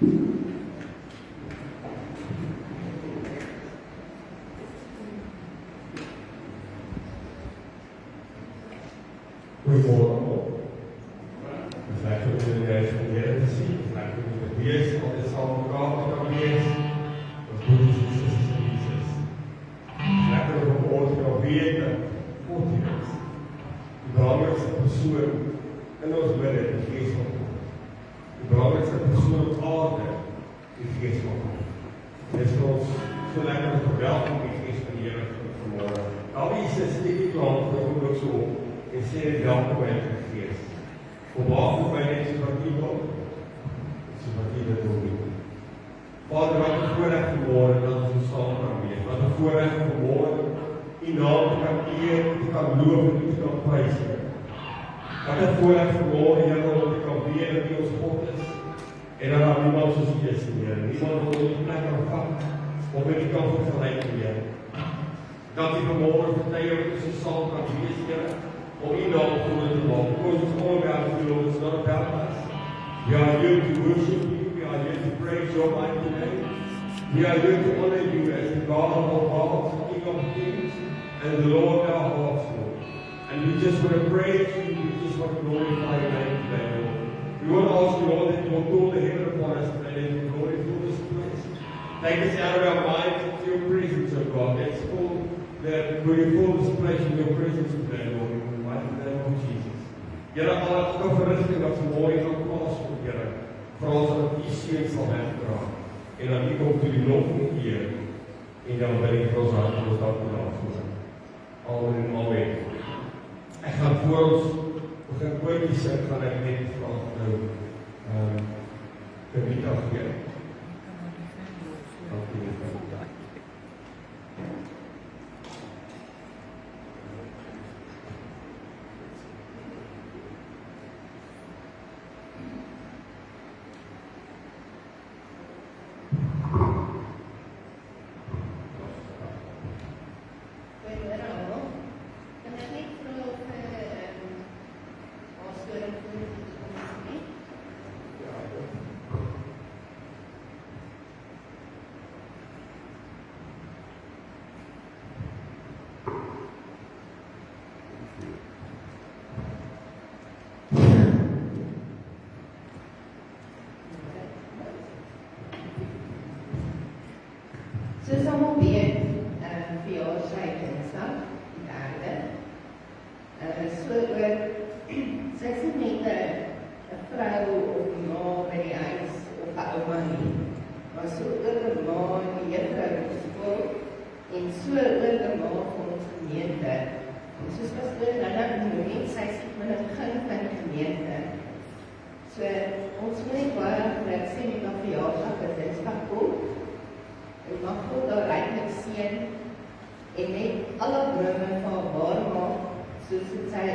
Goedemorgen allemaal. We zijn zo in de reis van de Heer te zien. We zijn in de wees, want het zal elkaar met elkaar wees. Dat goed is Jezus en Jezus. We hebben er van oorlog gaan weten, God hier is. De belangrijkste persoon in ons midden, de geest van God. De belangrijkste persoon op aarde, de geest van God. Het is voor ons zo lekker om te verwelkomen, die geest van de Heer vanmorgen. Al die is dit land, dat moet ook zo. En zeer welkom in de geest. Behalve bij deze partij wil, deze partij dat wil doen. Vader, wat een voorrecht vanmorgen dat we zo samen gaan weer. Wat een voorrecht vanmorgen in naam te gaan eer, te gaan loven en te gaan prijzen. Wat een voorrecht vanmorgen, Heer, om te gaan weren wie ons God is. En dat er niemand zoals U is, Heer. Niemand wil die plek kan vangen, om in die kant vergelijken, Heer. Dat U vanmorgen vertellen dat we zo samen gaan wezen, Heer. Om in naam te doen, because it's all about you, Lord, it's not about us. We are here to worship you, we are here to praise your mighty name. We are here to honor you as the God of our hearts, the King of kings, and the Lord of our hearts, Lord. And we just want to praise you, we just want to glorify your name today, Lord. We want to ask you, Lord, that you will call the heaven upon us today, that you will glorify this place. Take us out of our minds into your presence, O God. Let's call that we fill this place in your presence today, Lord. In the name of Jesus. Here, alle verrigting wat vanmorgen gaan plaasvind, Here, vra ons dat U seën sal wegdra. En dat U kom toe die lof en eer. En dan wil ek vir ons hart en ons dank daarvoor. Amen en amen. Ek gaan voor ons begin koortjies sing, gaan ek net vra nou vir Rita gee. Dankie. Soos almal weet, vir jou sy Dinsdag, die derde, so oor, sy is nie net 'n vrou of 'n ma by die huis of 'n ouma nie, maar so oor 'n ma in die juffrou op skool en so oor 'n ma van ons gemeente. En soos pastoor Nana genoem, sy is die begin van die gemeente. So ons wil net baie geluk sê met haar verjaarsdag wat Dinsdag kom. Ek mag God daar ryklik seën en net alle drome van haar waar maak, soos het sy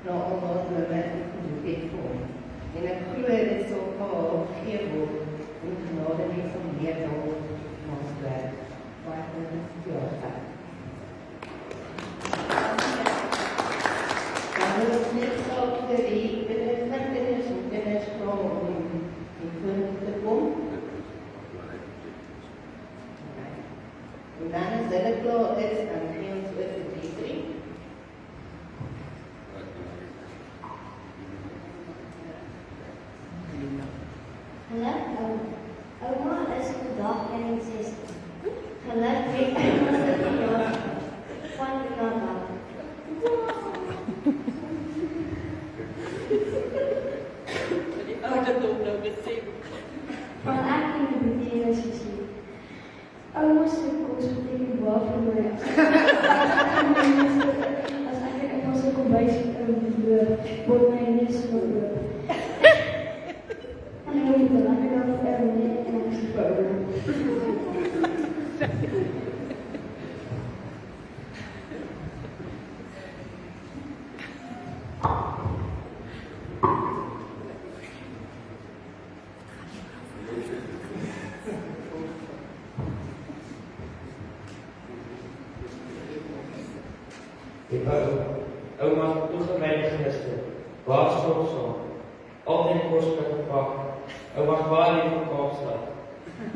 na almal drome gedoen het vir hom. En ek glo dit sal vir haar gegee word en genade net van meer daar in ons werk. Baie geluk vir jou. Dan wil ons net ook vir die kinders en kinders vra om in vorentoe te kom. En dan as hulle klaar is, dan gee ons oor vir Dietrich. Hallo, ouma is vandag 61. Geluk met ons jaar van Nana. Die ouderdom nou besef. Van ek in die betekenis gesien. Ouma se kos beteken baie vir my. As ek in ons kombuis word my neus verloor. En ek moet dan net net en ek se voor. Ik wou oma toegewijde gisteren, waarschuwing zo, altijd kost met een pak, 'n wagwalie van Kaapstad.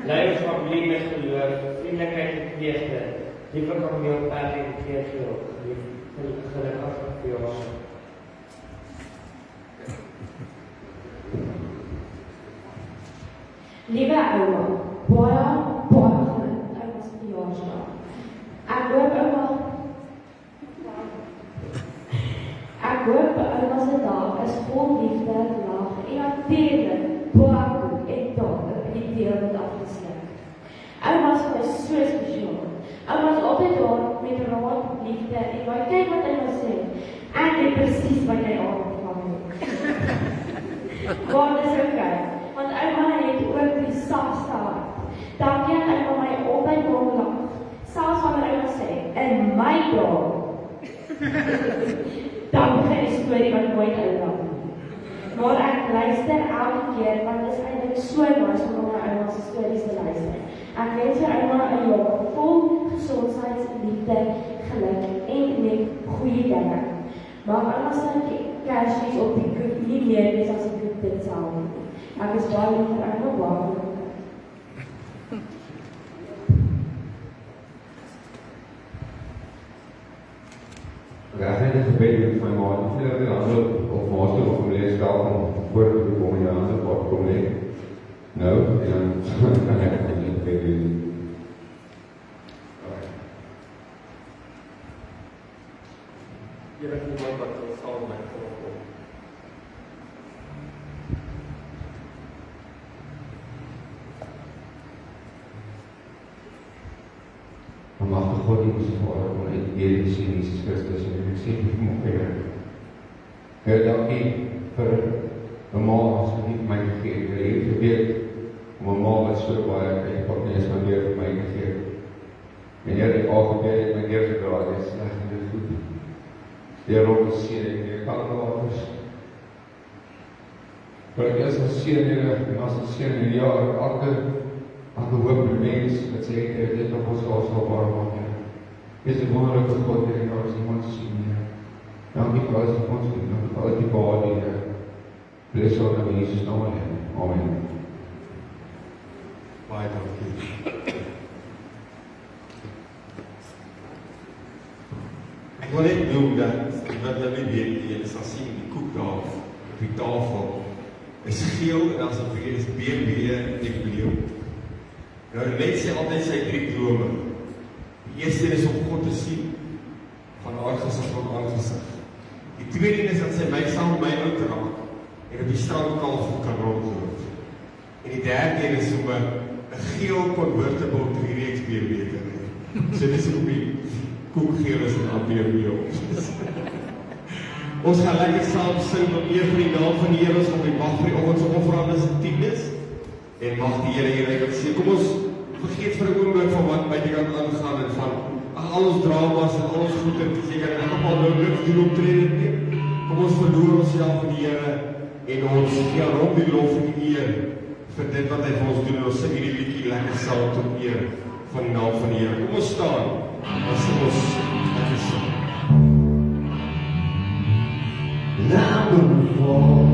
Leiers van familie met geloof, vriendelikheid en vreugde, liefde van jou pad en keerveel, gelukkig vir jou. Liewe ouma, baie geluk uit ons verjaarsdag. Ek hoop ouma se dag is vol liefde, lag en natuurlik baie koek en taart op die wêreld afgesluit. Ouma is my so spesiaal. Ouma is altyd daar met raad, liefde en kyk wat hy nou sê. Ek weet presies wat jy aanvang het. Maar dis okay. Want ouma het ook die sagste hart. Dankie aan ouma my altyd kom lag. Selfs wanneer ouma sê, in my dae. Dan begin die storie wat nooit uitraak nie. Maar ek luister elke keer, want dit is eintlik so nice om na ouma se stories te luister. Ek wens vir ouma 'n jaar vol gesondheid, liefde, geluk en net goeie dinge. Maar ouma se kersfees op die koek nie meer is as die koek dit self nie. Ek is baie lief vir ouma, baie gelukkig. Ek het net gebed met my ma, die hele hande op maaster op my leestel van voor te kom en die hande wat kom lê. Nou, en dan kan ek net gebed doen. Here het my wat sal my kom. Mag de God die ons Vader om uit die Here sien Jesus Christus en ek sê vir my Here. Here, dankie vir 'n ma wat so lief vir my gegee het. Here, het geweet om 'n ma wat so baie uitpaknees van Here vir my gegee het. En Here, ek al gebed het my Here gedra, dit is sleg en dit is goed. Here, op die seën en Here, kan waters. Maar ek is as seën Here, en as die seën in die jaar, elke hoop mens, wat sê ek, dit nog ons sal waar maak, Here. Dis 'n wonderlike God, Here, en daar is iemand te sien, Here. Dankie vir alles wat ons doen, dankie vir al die baie, Here. Bless ons in Jesus naam, Amen. Baie dankie. Ek wil net noem dat, wat nou nie weet, jy sal sien die koek daar op die tafel, is geel en as het vergeet is BB en bleu. Nou, die mens sê altyd sy 3 drome. Die eerste is om God te sien, van aangesig tot aangesig. Die tweede is dat sy my saam met my oud raak, en op die strandkalf kan rondloop. En die derde is om 'n geel convertible 3-reeks BB te hê. So dis om die koekgeel is en ABB. Ons gaan lekker saam sing om eer vir die naam van die Here, ons gaan die mag vir die oggend se offerande se 10's. En mag die Here hier sê, kom ons vergeet vir 'n oomblik van wat buitekant aangaan en van al ons dramas en al ons goeie seker en ek al nou niks doen optrede nie. Kom ons verloor onsself in die Here en ons gee hom die lof en die eer vir dit wat hy vir ons doen en ons sing hierdie liedjie lekker saam tot eer van die naam van die Here. Kom ons staan. Ons sing ons lekker saam. Now I'm gonna fall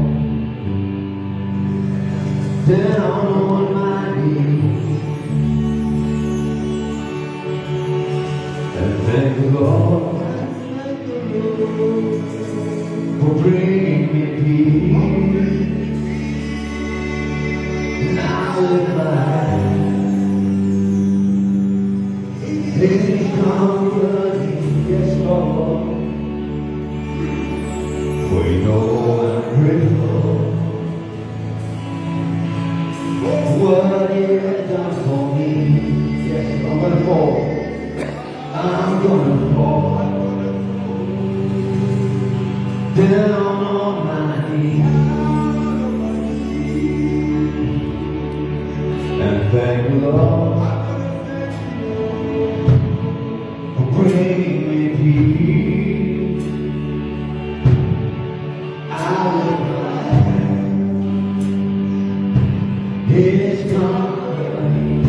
down on my knees and thank the Lord for bringing me peace. Now if His company, yes Lord. For you know I'm grateful for what He has done for me. Yes, I'm gonna fall. I'm gonna fall down on my knees and thank the Lord for bringing me peace. His company,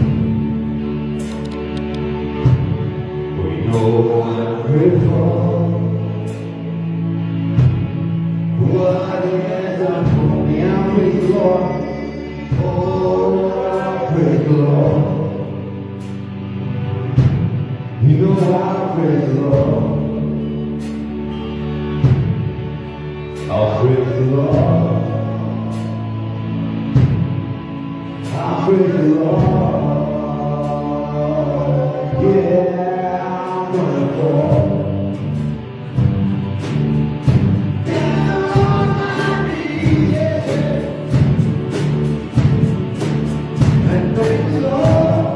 we know I'm grateful for what He has done for me. I praise the Lord for praise the Lord. You know I praise the Lord. I'll praise the Lord. I'll praise the Lord. Yeah, I'm gonna fall. Down on my knees, yeah. And praise the Lord.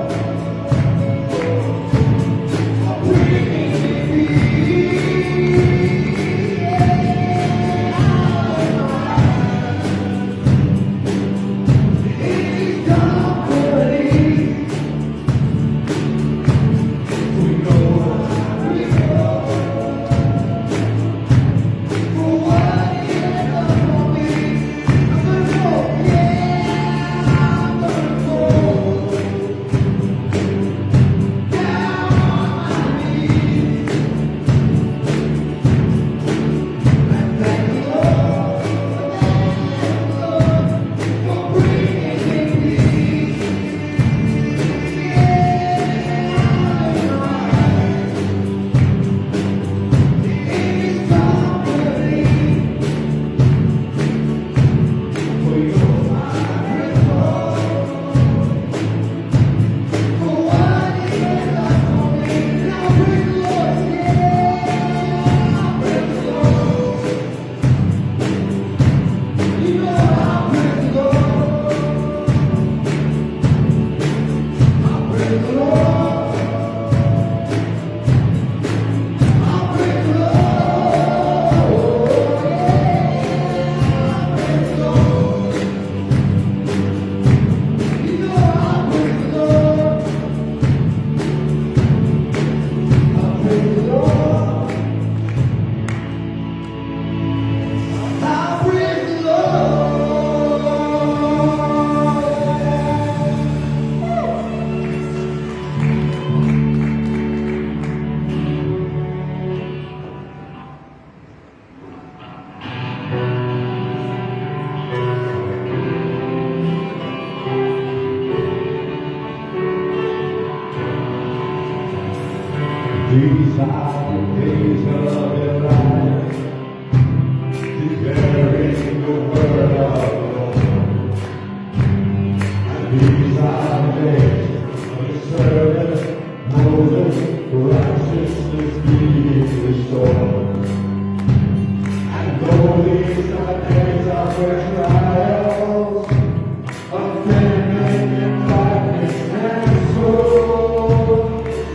I'll bring it to These are the days of your life, declaring the word of the Lord. And these are the days of the servant Moses, righteousness being restored. And though these are days of your trials, of famine and darkness and sorrow,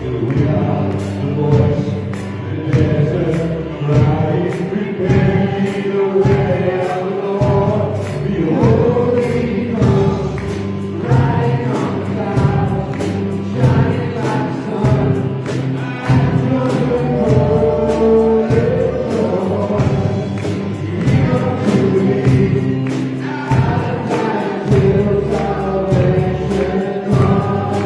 we are the voice in the desert, crying, prepare me the way of the Lord. Behold, he comes, riding on the clouds, shining like the sun, and from the Lord is the Lord. He comes to me, out of time till salvation comes.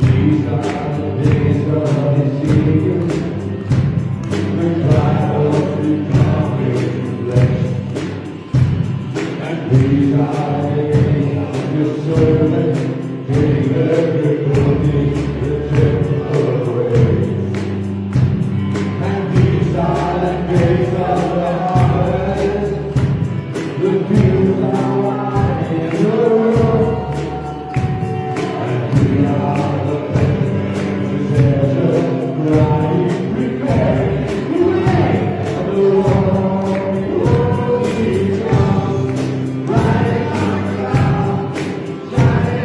These are the days of Ezekiel, when trials become flesh. And these are the days of your servant, David, recording the temple ways. And these are the days of the harvest, the fields are wide in the road. And we are the desert, crying, preparing the way of the Lord. Behold, he comes, riding on a cloud, shining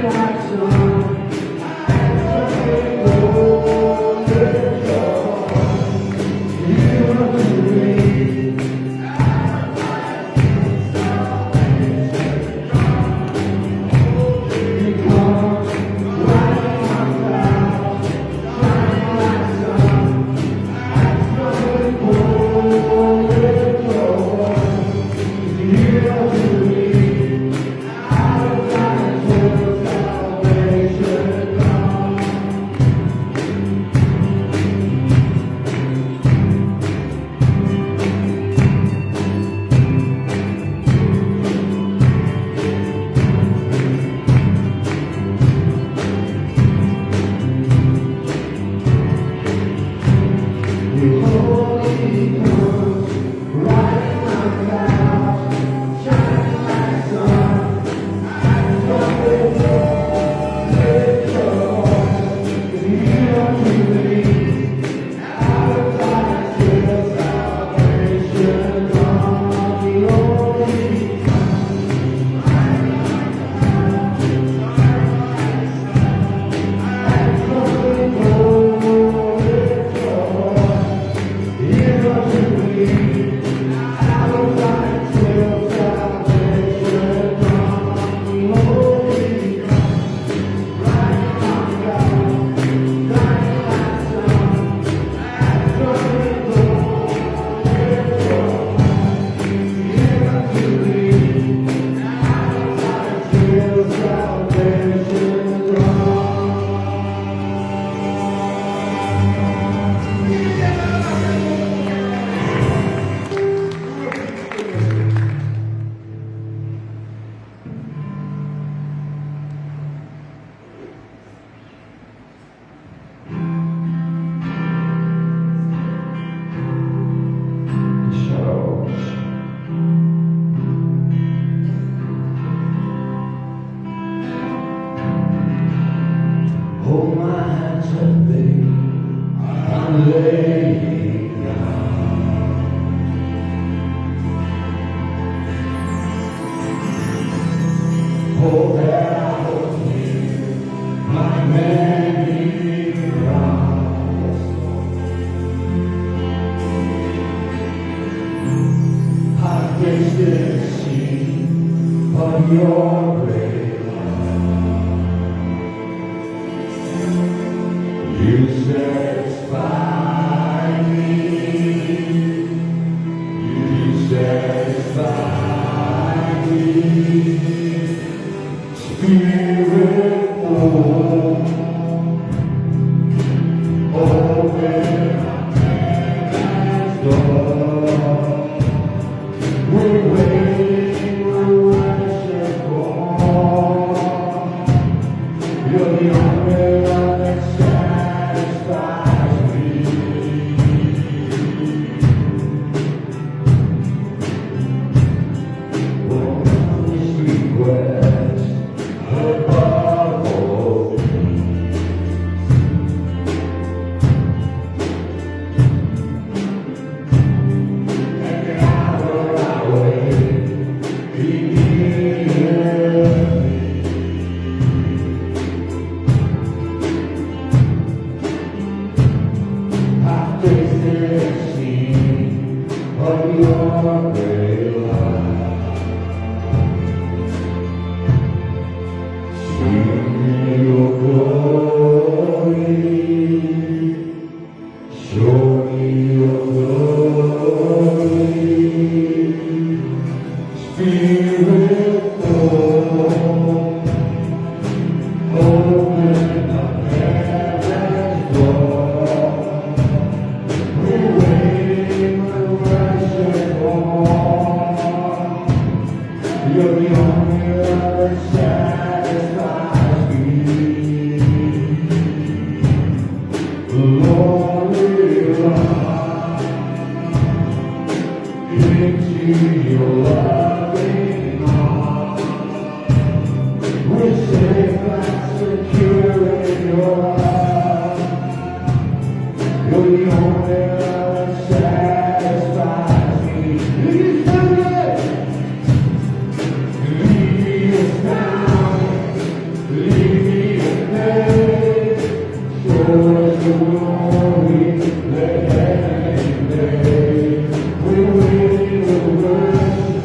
Oh, that I was here, my many rounds. I tasted the sea of your great love. You satisfy me. You satisfy me. Spirit, oh, open our hands, Lord. We're waiting, we're worship, oh. You're the only one that satisfies me. Oh, this request above all things. Every hour I wait, be near me. I've tasted and seen of your great love. See your glory, show me your glory. Spirit, oh, open the heavens, Lord. We're waiting, we're worship, oh. You're the only one that satisfies me. Lord, we run into your loving arms. We're safe and secure in your love. You're the only one that satisfies me. Please sing it. Lead me down, lead me away. Show us the glory, let heaven day. We're waiting with worship,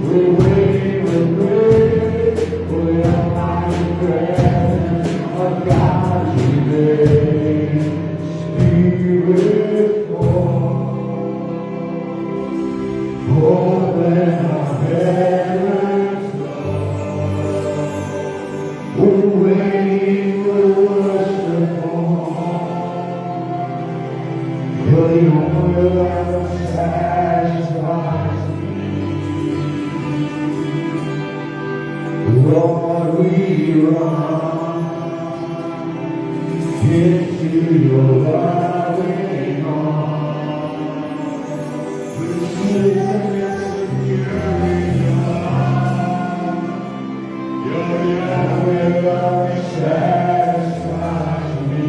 we're waiting with praise for the almighty presence of God today. Spirit, open our heavens, Lord. We're waiting, we're worshipful. You're the only one that satisfies me. Lord, we run into your loving arms. We're safe and secure in your arms. You're the only one that satisfies me.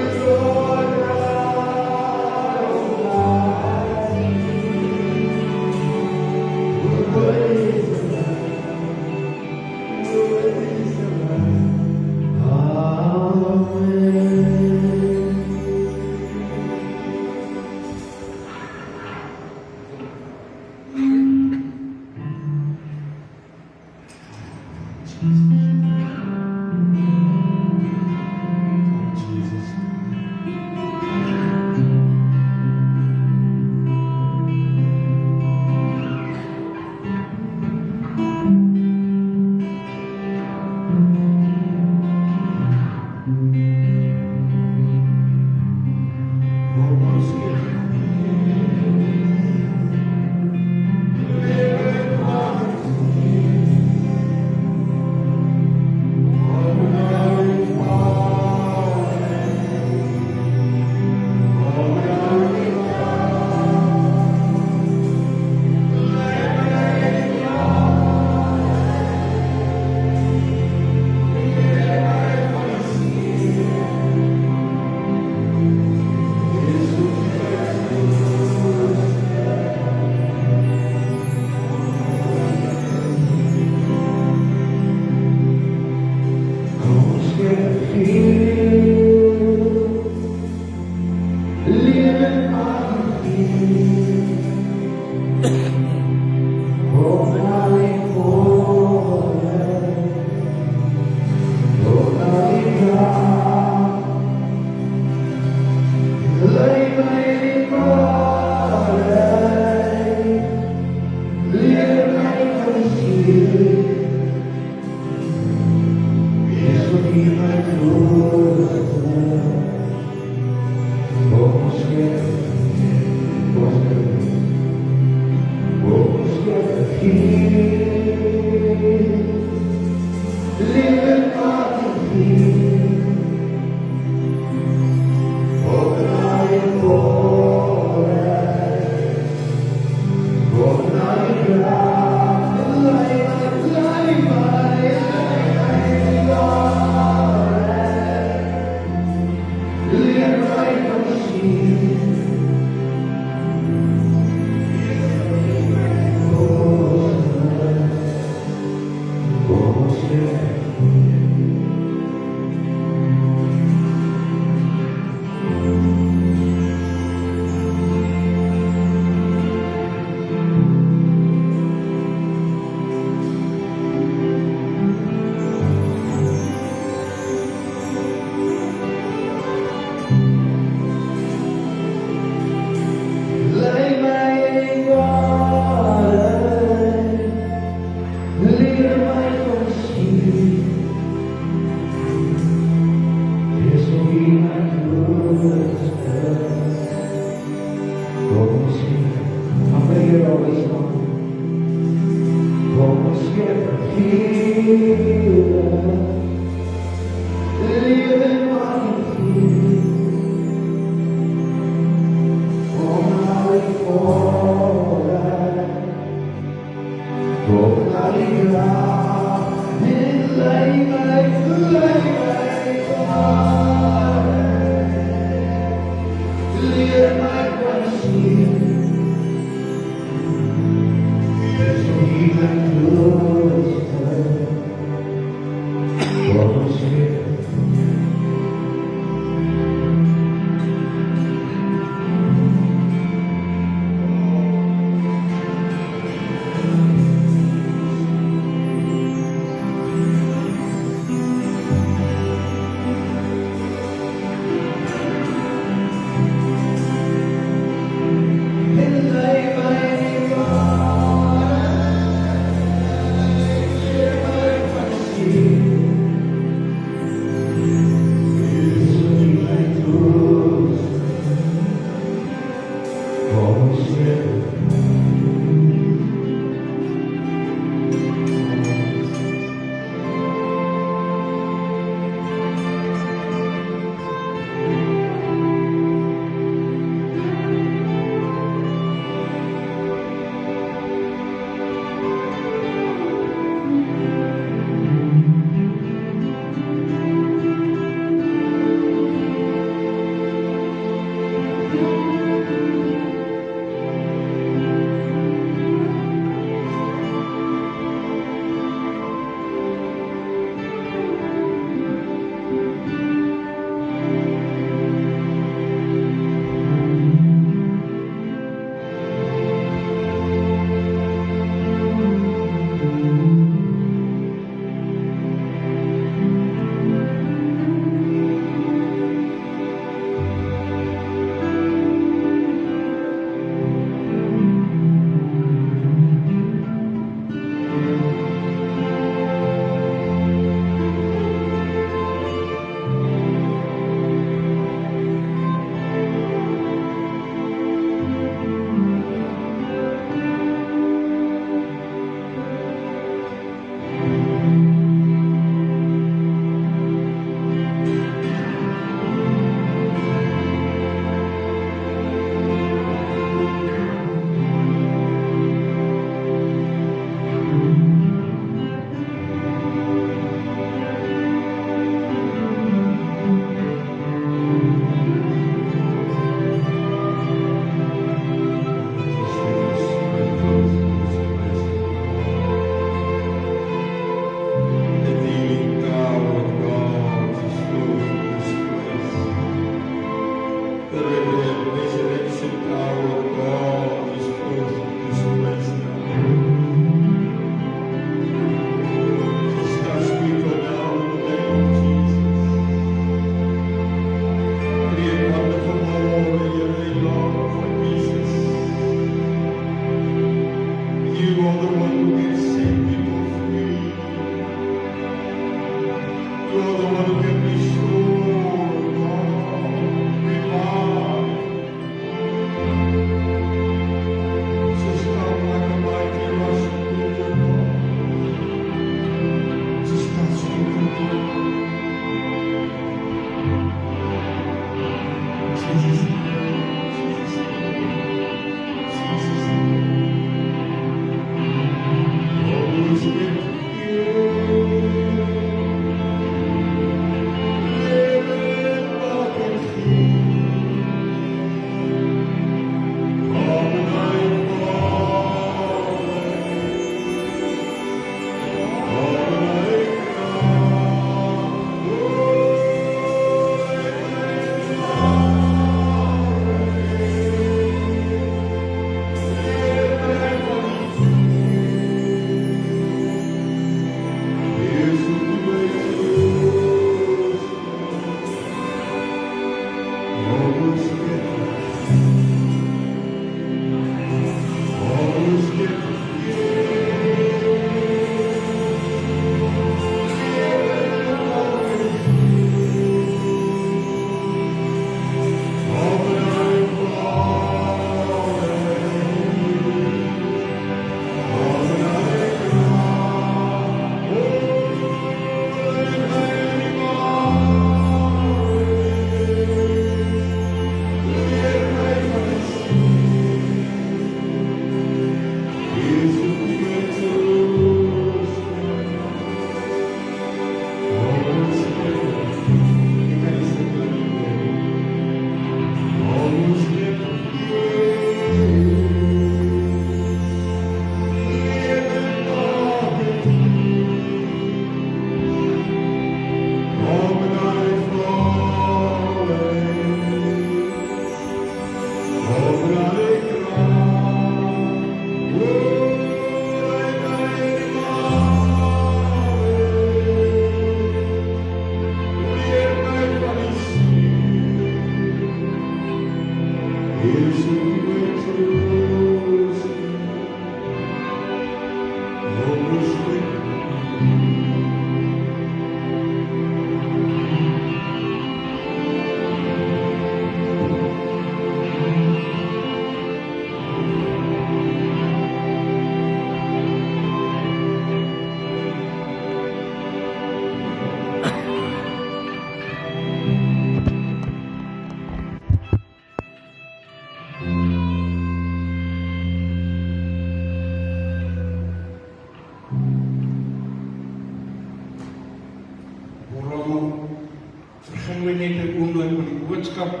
my net 'n oomblik met die boodskap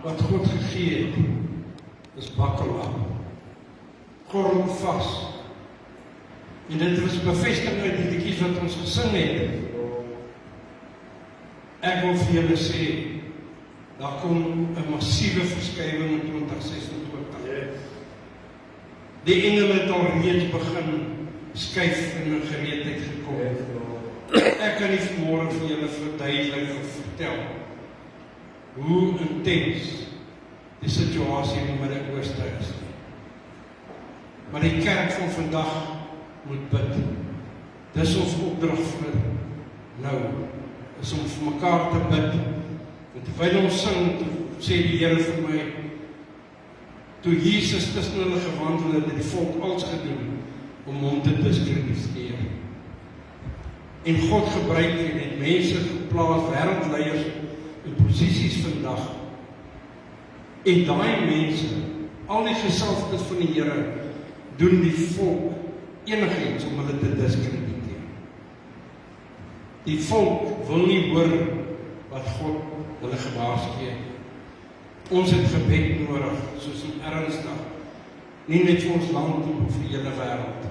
wat God gegee het, is buckle up. Gordel vas. En dit was bevestiging uit die liedjies wat ons gesing het. Ek wil vir julle sê, daar kom 'n massiewe verskywing in 2026. Die engele het al reeds begin skuif en in gereedheid gekom. Ek kan nie vanmôre vir julle verduidelik of vertel hoe intens die situasie in die Midde-Ooste is nie. Maar die kerk van vandag moet bid. Dis ons opdrag vir nou, is om vir mekaar te bid. En terwyl ons sing, sê die Here vir my, toe Jesus tussen hulle gewandel het, het die volk alles gedoen om hom te diskrediteer. En God gebruik en het mense geplaas, wêreldleiers in posisies vandag. En daai mense, al die gesalfdes van die Here, doen die volk enigiets om hulle te diskrediteer. Die volk wil nie hoor wat God hulle gewaarsku het. Ons het gebed nodig, soos in ernstig, nie net vir ons land, maar vir die hele wêreld.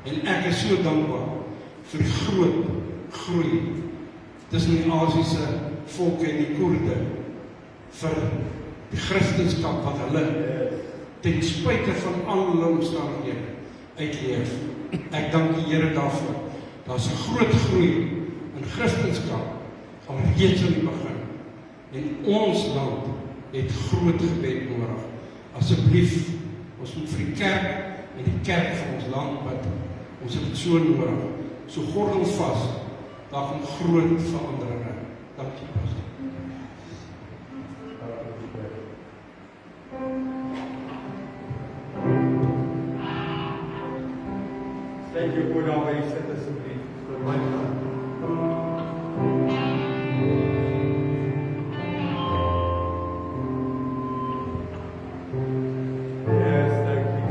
En ek is so dankbaar vir die groot groei tussen die Asiëse volke en die Koerde, vir die Christendom wat hulle ten spyte van al hulle omstandighede uitleef. Ek dank die Here daarvoor. Daar's 'n groot groei in Christendom al reeds in die begin. En ons land het groot gebed nodig. Asseblief, ons moet vir die kerk en die kerk van ons land bid. Ons het dit so nodig. So gordel vas, daar kom groot veranderinge. Dankie, pastor. Thank you voor jouw wezen, alsjeblieft. Voor mijn kant. Yes, thank you.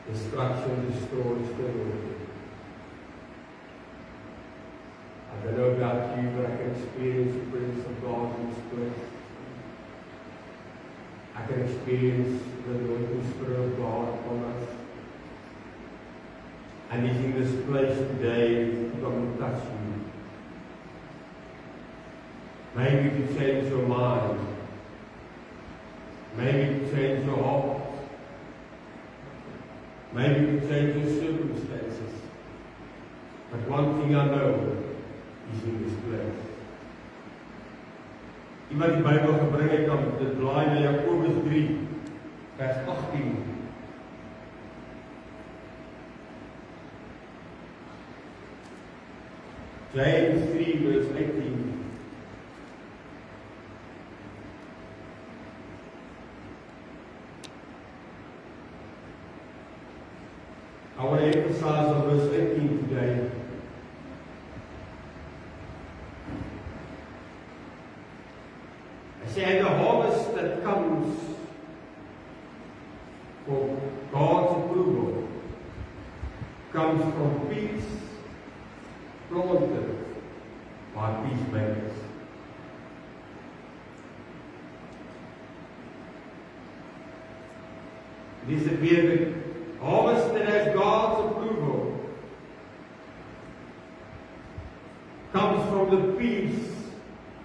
Destruction destroys the Lord. I don't know about you, but I can experience the presence of God in this place. I can experience the anointing Spirit of God upon us. And He's in this place today to come and touch you. Maybe to change your mind. Maybe to change your heart. Maybe to change your circumstances. But one thing I know is in this place. Iemand die Bybel gebring het, kan dit blaai na Jakobus 3 vers 18. James 3 verse 18. I want to emphasize on verse 18 today. I say, and the harvest that comes comes from peace planted by peacemakers. Dis weer die harvest that has God's approval comes from the peace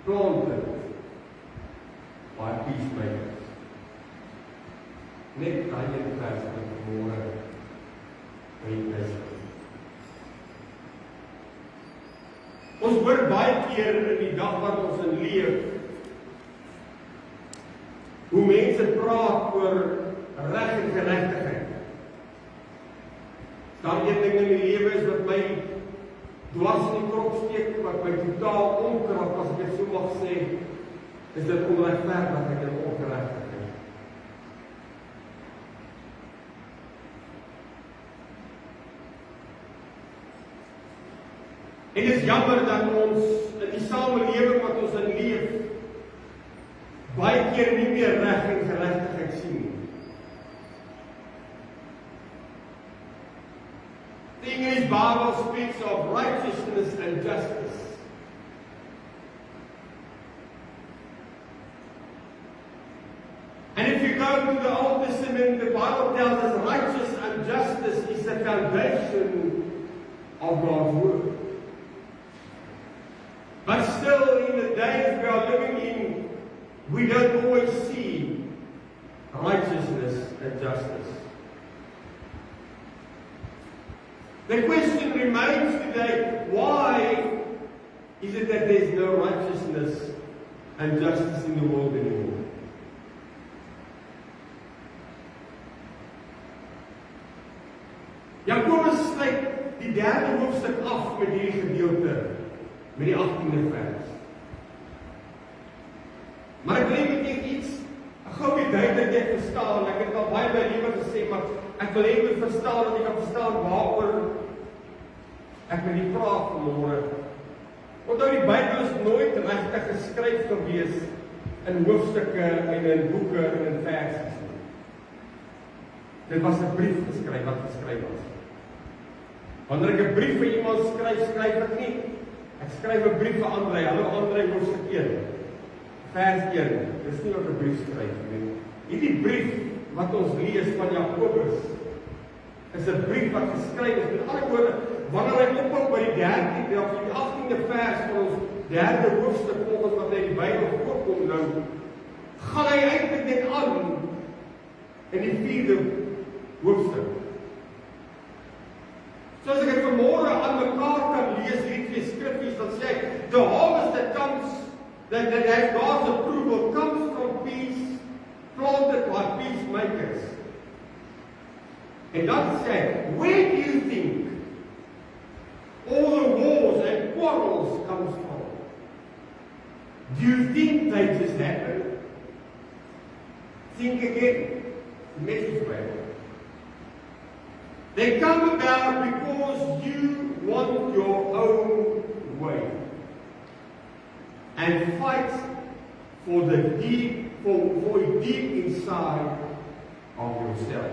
planted by peacemakers. Net daai een vers van vanmôre by Christus. Ons hoor baie keer in die dag wat ons in leef, hoe mense praat oor reg en geregtigheid. Daar een ding in die lewe is wat my dwars in die kop steek, wat my totaal omkrap, as ek dit so mag sê, is dit onregverdigheid en ongeregtigheid. En dit is jammer dat ons in die samelewing wat ons in leef, baie keer nie meer reg en geregtigheid sien nie. The English Bible speaks of righteousness and justice. And if you go to the Old Testament, the Bible tells us righteousness and justice is the foundation of God's word. But still, in the days we are living in, we don't always see righteousness and justice. The question remains today, why is it that there's no righteousness and justice in the world anymore? Jakobus sluit die derde hoofstuk af met hierdie gedeelte, met die 18de vers. Maar ek wil net net iets gou weer duidelik net verstaan. Ek het al baie by lewe gesê, maar ek wil net verstaan dat jy kan verstaan waaroor ek met die praat vanmôre. Onthou, die Bybel is nooit regtig geskryf gewees in hoofstukke en in boeke en in versies nie. Dit was 'n brief geskryf wat geskryf was. Wanneer ek 'n brief vir iemand skryf, skryf ek nie. Ek skryf 'n brief vir Andrei. Hallo Andrei, hoofstuk 1. Vers 1. Dis nie wat 'n brief skryf nie. Hierdie brief wat ons lees van Jakobus is 'n brief wat geskryf is. Met ander woorde, wanneer hy ophou by die 13de of die 18de vers van ons derde hoofstuk volgens wat hy in die Bybel voorkom nou, gaan hy eintlik net aan in die 4de hoofstuk. So as ek dit vanmôre aan mekaar kan lees, hierdie twee skriffies, dan sê ek, the harvest that comes, that has God's approval, comes from peace, planted by peacemakers. En dan sê ek, where do you think all the wars and quarrels comes from? Do you think they just happen? Think again. The message Bible. They come about because you want your own way and fight for the deep, for deep inside of yourself.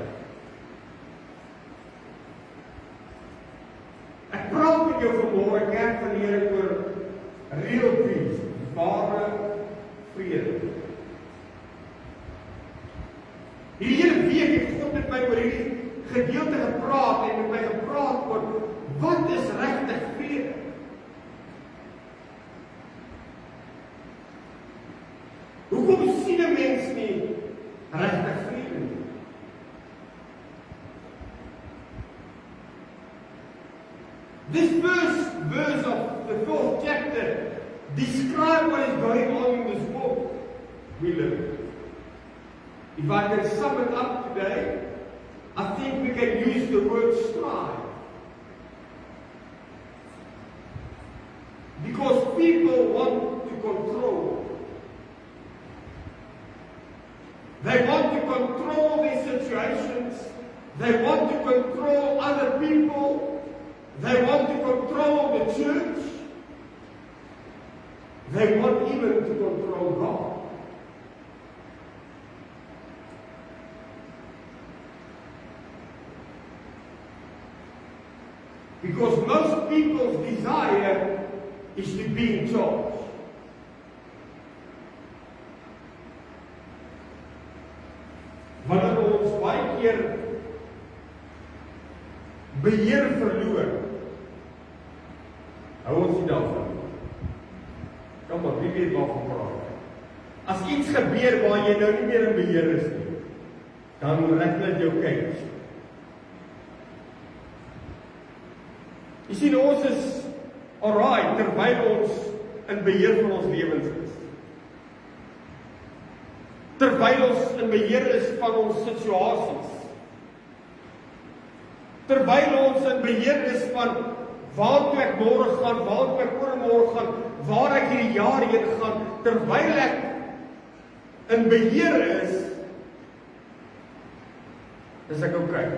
Ek praat met jou vanmôre, kerk van die Here, oor real peace, ware vrede. Hierdie hele week het God met my oor hierdie gedeelte gepraat en met my gepraat oor wat is regtig vrede? Hoekom sien 'n mens nie regtig vrede nie? This first verse of the 4th chapter describes what is going on in this world we live in. If I can sum it up today, I think we can use the word strive. Because people want to control. They want to control their situations. They want to control other people. They want to control the church. They want even to control God. Because most people's desire is to be in charge. Wanneer ons baie keer beheer verloor, hou ons nie daarvan. Kom maar, wie weet waarvan praat. As iets gebeur waar jy nou nie meer in beheer is nie, dan rek net jou kyk. Jy sien, ons is alright terwyl ons in beheer van ons lewens is. Terwyl ons in beheer is van ons situasies. Terwyl ons in beheer is van waartoe ek môre gaan, waartoe ek oormôre gaan, waar ek hierdie jaar heen gaan, terwyl ek in beheer is ek okay.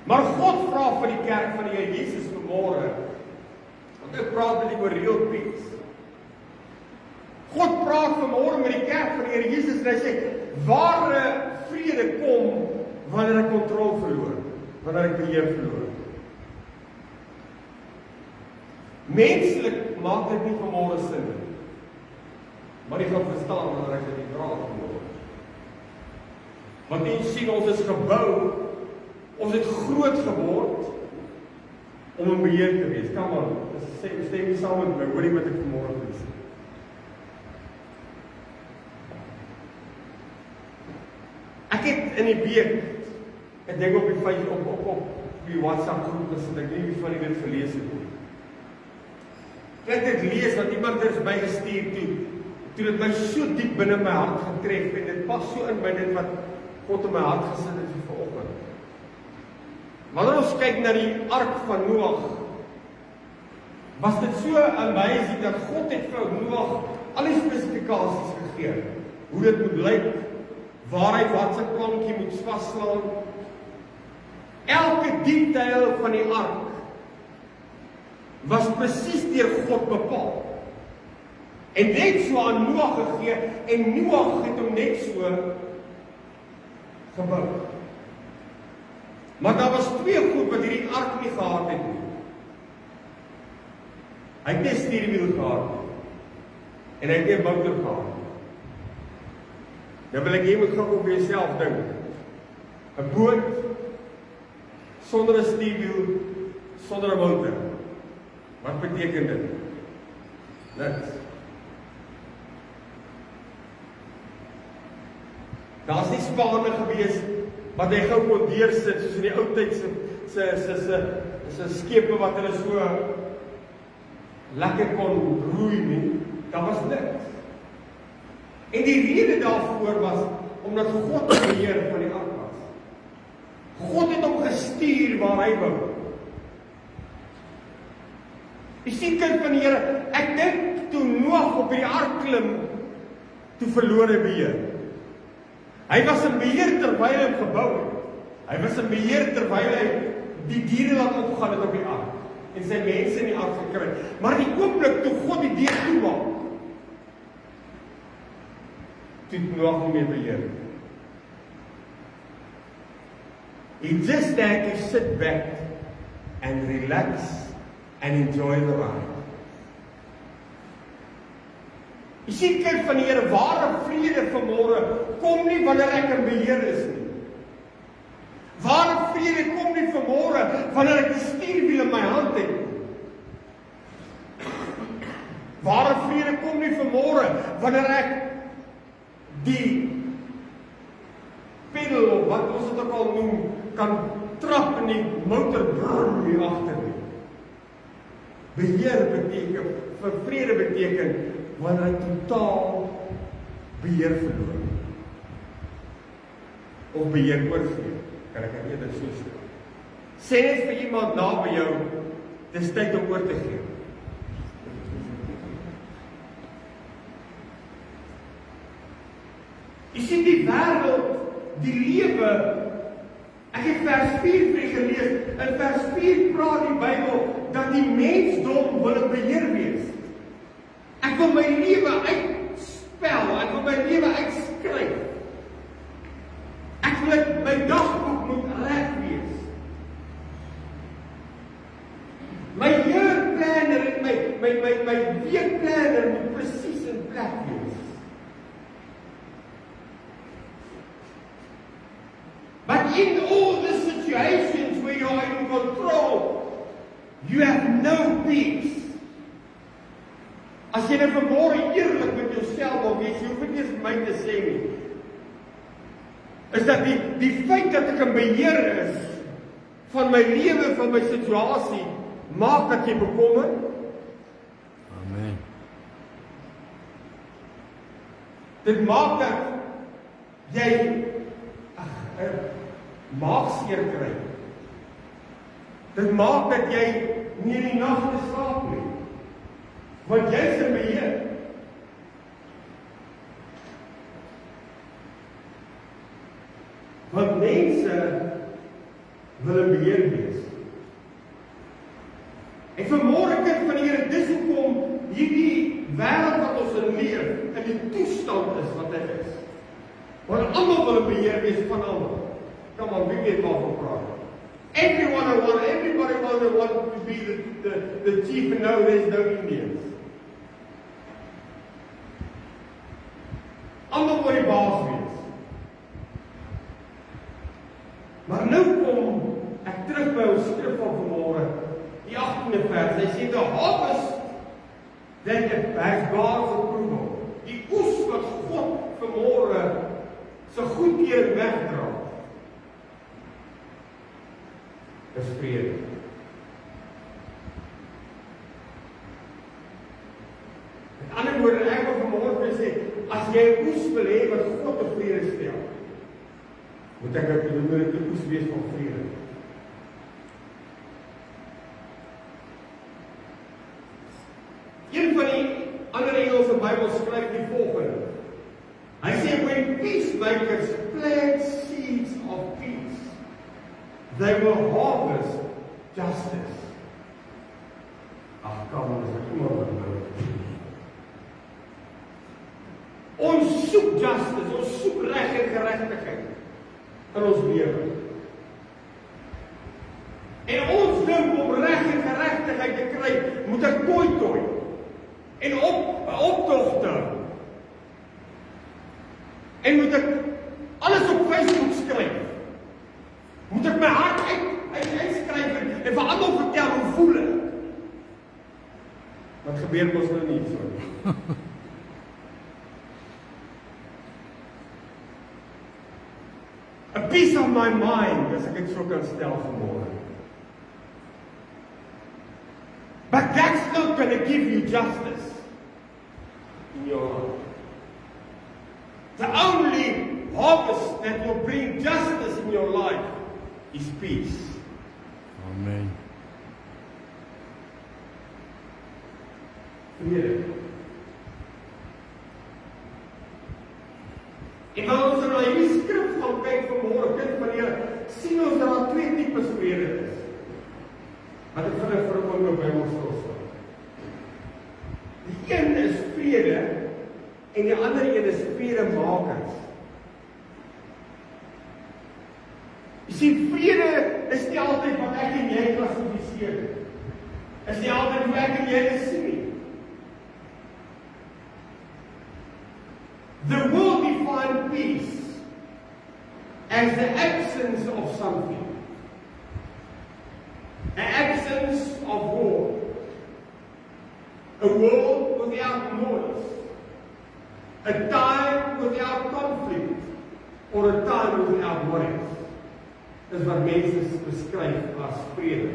Maar God vra vir die kerk van die Here Jesus vanmôre, want ek praat met oor real peace. God praat vanmôre met die kerk van die Here Jesus en hy sê, ware vrede kom wanneer ek kontrol verloor, wanneer ek beheer verloor. Menslik maak dit nie vanmôre sin nie. Maar jy gaan verstaan wanneer ek dit praat vanmôre. Want jy sien, ons is gebou, ons het groot geword om in beheer te wees. Kom aan, stem nie saam met my, hoor nie wat ek vanmôre wil sê. Ek het in die week, ek dink op die Facebook, op die WhatsApp groep gesit, ek weet nie van die dit gelees het. Ek het lees wat iemand het my gestuur toe dit my so diep binne my hart getref en dit pas so in my dit wat God in my hart gesit het vir vanoggend. Wanneer ons kyk na die ark van Noag, was dit so amazing dat God het vir Noag al die spesifikasies gegee, hoe dit moet lyk, waar hy wat sy plankie moet vaslaan. Elke detail van die ark was presies deur God bepaal. En net so aan Noag gegee, en Noag het hom net so gebou. Maar daar was twee goed wat hierdie ark nie gehad het nie. Hy het nie 'n stuurwiel gehad nie. En hy het nie 'n motor gehad nie. Nou wil ek jy moet gou op jouself dink. 'n Boot sonder 'n stuurwiel, sonder 'n motor. Wat beteken dit? Niks. Daar's nie spanne gewees wat hy gou kon deursit soos in die ou tyd se skepe wat hulle so lekker kon roei nie. Daar was niks. En die rede daarvoor was omdat God die beheer van die ark was. God het hom gestuur waar hy wou. Jy sien, kind van die Here, ek dink toe Noag op die ark klim, toe verloor hy beheer. Hy was in beheer terwyl hy hom gebou het. Hy was in beheer terwyl hy die diere laat opgaan het op die ark en sy mense in die ark gekry. Maar die oomblik toe God die deur toemaak, toe Noag nie meer beheer. He just had to sit back and relax and enjoy the ride. Jy sien, kind van die Here, ware vrede vanmôre kom nie wanneer ek in beheer is nie. Ware vrede kom nie vanmôre wanneer ek die stuurwiel in my hand het nie. Ware vrede kom nie vanmôre wanneer ek die pedal, of wat ons dit ook al noem, kan trap in die motor brum hier agter nie. Beheer beteken, vir vrede beteken, wanneer hy totaal beheer verloor. Of beheer oorgee, kan ek eerder so sê. Sê net vir iemand naby jou, dis tyd om oor te gee. Jy sien die wêreld, die lewe. Ek het vers 4 vir julle gelees. In vers 4 praat die Bybel dat die mensdom wil in beheer wees. Ek wil my lewe uitspel, ek wil my lewe uitskryf. Ek wil my dagboek moet weekplanner moet presies in plek wees. But in all the situations where you are in control, you have no peace. As jy nou vanmôre eerlik met jouself wil wees, jy hoef dit nie vir my te sê nie, is dat die feit dat ek in beheer is van my lewe, van my situasie, maak dat jy bekommer. Amen. Dit maak dat jy maagseer kry. Dit maak dat jy nie in die nagte slaap nie. Want jy is in beheer. Want mense wil in beheer wees. En vanmôre kind van die Here, dis hoekom hierdie wêreld wat ons in leef, in die toestand is wat hy is. Want almal wil in beheer wees van almal. Kom aan, wie weet wat ons praat. Everybody want to be the chief, and no, there's no Indians. Almal wil die baas wees. Maar nou kom ek terug by ons skrif van vanmôre, die 18de vers. Hy sê, the harvest that has God's approval. Die oes wat God vanmôre so goedkeur wegdra, is vrede. Met ander woorde, ek wil vanmôre sê, as jy 'n oes wil hê wat God tevrede stel, moet ek 'n oes wees van vrede. Een van die ander Engelse Bybel skryf die volgende. Hy sê, when peacemakers plant seeds of peace, they will harvest justice. Ag, kom ons ek maar wat nou. Ons soek justice, ons soek reg en geregtigheid in ons lewe. En ons dink om reg en geregtigheid te kry, moet ek toi en optogte. En moet ek alles op Facebook skryf. Moet ek my hart uitskryf en vir almal vertel hoe voel ek. Wat gebeur mos nou nie so. A peace of my mind, as ek dit so kan stel vanmôre. But that's not going to give you justice in your life. The only harvest that will bring justice in your life is peace. Amen. Vrede. En as ons na hierdie skrif gaan kyk vanmôre, kind van die Here, sien ons dat daar twee tipes vrede is. Wat ek vir 'n oomblik by ons stil staan. Die een is vrede en die ander een is vredemakers. Jy sien, vrede is nie altyd wat ek en jy klassifiseer nie. Is nie altyd hoe ek en jy dit sien nie. The world defines peace as the absence of something. An absence of war. A world without noise. A time without conflict. Or a time without worries. Is wat mense beskryf as vrede.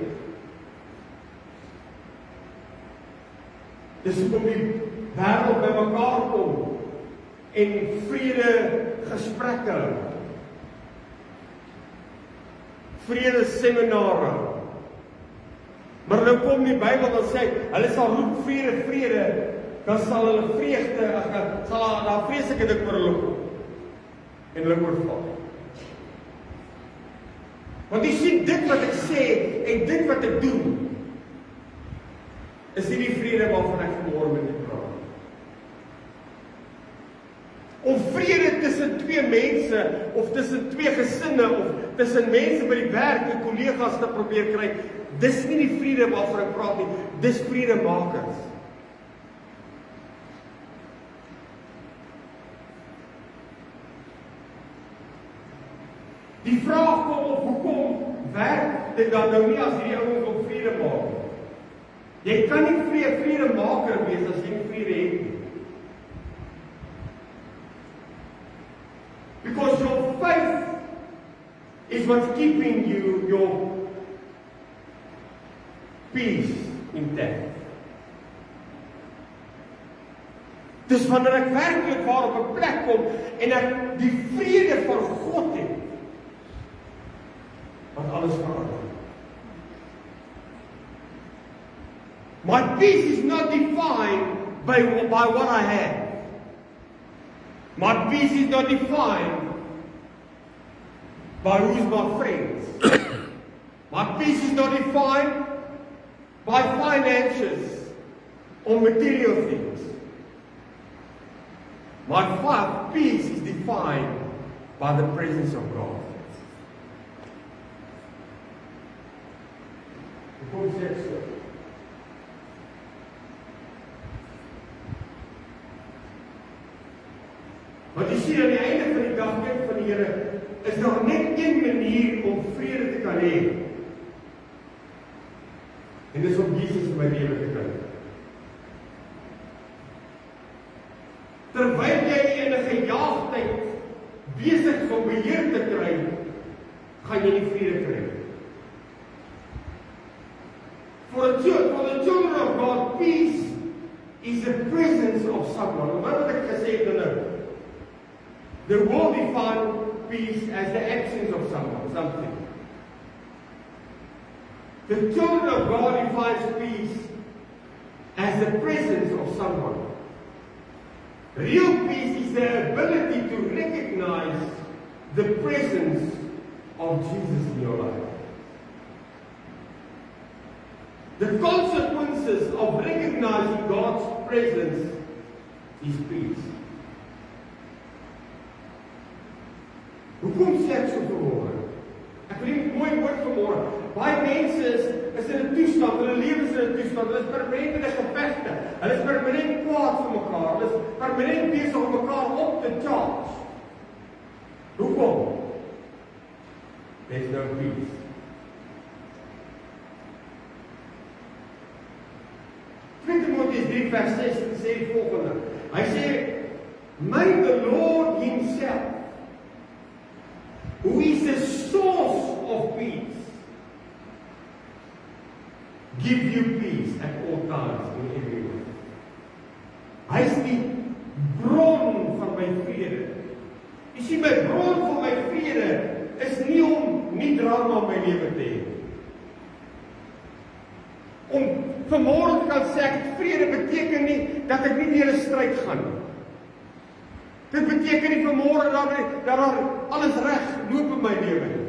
Dis hoekom die wêreld bymekaar kom en vrede gesprekke hou. Vrede seminare. Maar nou kom die Bybel en sê, hulle sal roep vrede, vrede, dan sal hulle vreugde, sal daar vreeslike ding oor hulle kom. En hulle oorval. Want jy sien, dit wat ek sê, en dit wat ek doen, is nie die vrede waarvan ek vanmôre met u praat. Om vrede tussen twee mense, of tussen twee gesinne, of tussen mense by die werk en kollegas te probeer kry, dis nie die vrede waarvan ek praat nie, dis vredemakers. Die vraag kom op, hoekom werk dit dan nou nie as hierdie ouens op vrede maak nie? Jy kan nie vredemaker wees as jy nie vrede het nie. Because your faith is what's keeping you, your peace intact. Dis wanneer ek werklik waar op 'n plek kom en ek die vrede van God het, wat alles verander. My peace is not defined by what I have. My peace is not defined by who's my friends. My peace is not defined by finances or material things. My peace is defined by the presence of God. Hoekom sê ek so? Want jy sien aan die einde van die dag, kind van die Here, is daar net een manier om vrede te kan hê. En dis om Jesus in my lewe te kan hê. Terwyl jy in 'n gejaagdheid besig is om beheer te kry, gaan jy nie vrede kry nie. For the children of God, peace is the presence of someone. Wat ek gesê het nou? The world defines peace as the absence of something. The children of God defines peace as the presence of someone. Real peace is the ability to recognize the presence of Jesus in your life. The consequences of recognizing God's presence is peace. Hoekom sê ek so vanmôre? Ek wil nie mooi woord vanmôre. Baie mense is in 'n toestand, hulle lewens in 'n toestand, hulle is permanent in 'n gevegte. Hulle is permanent kwaad vir mekaar. Hulle is permanent besig om mekaar op te charge. Hoekom? There's no peace. Timotheus 3 vers 16 sê die volgende. Hy sê, may the Lord himself, who is the source of peace, give you peace at all times and everywhere. Hy is die bron van my vrede. Jy sien, my bron van my vrede is nie om nie drama in my lewe te hê. Om vanmôre te kan sê ek het vrede beteken nie dat ek nie deur 'n stryd gaan nie. Dit beteken nie vanmôre dat daar alles reg loop in my lewe nie.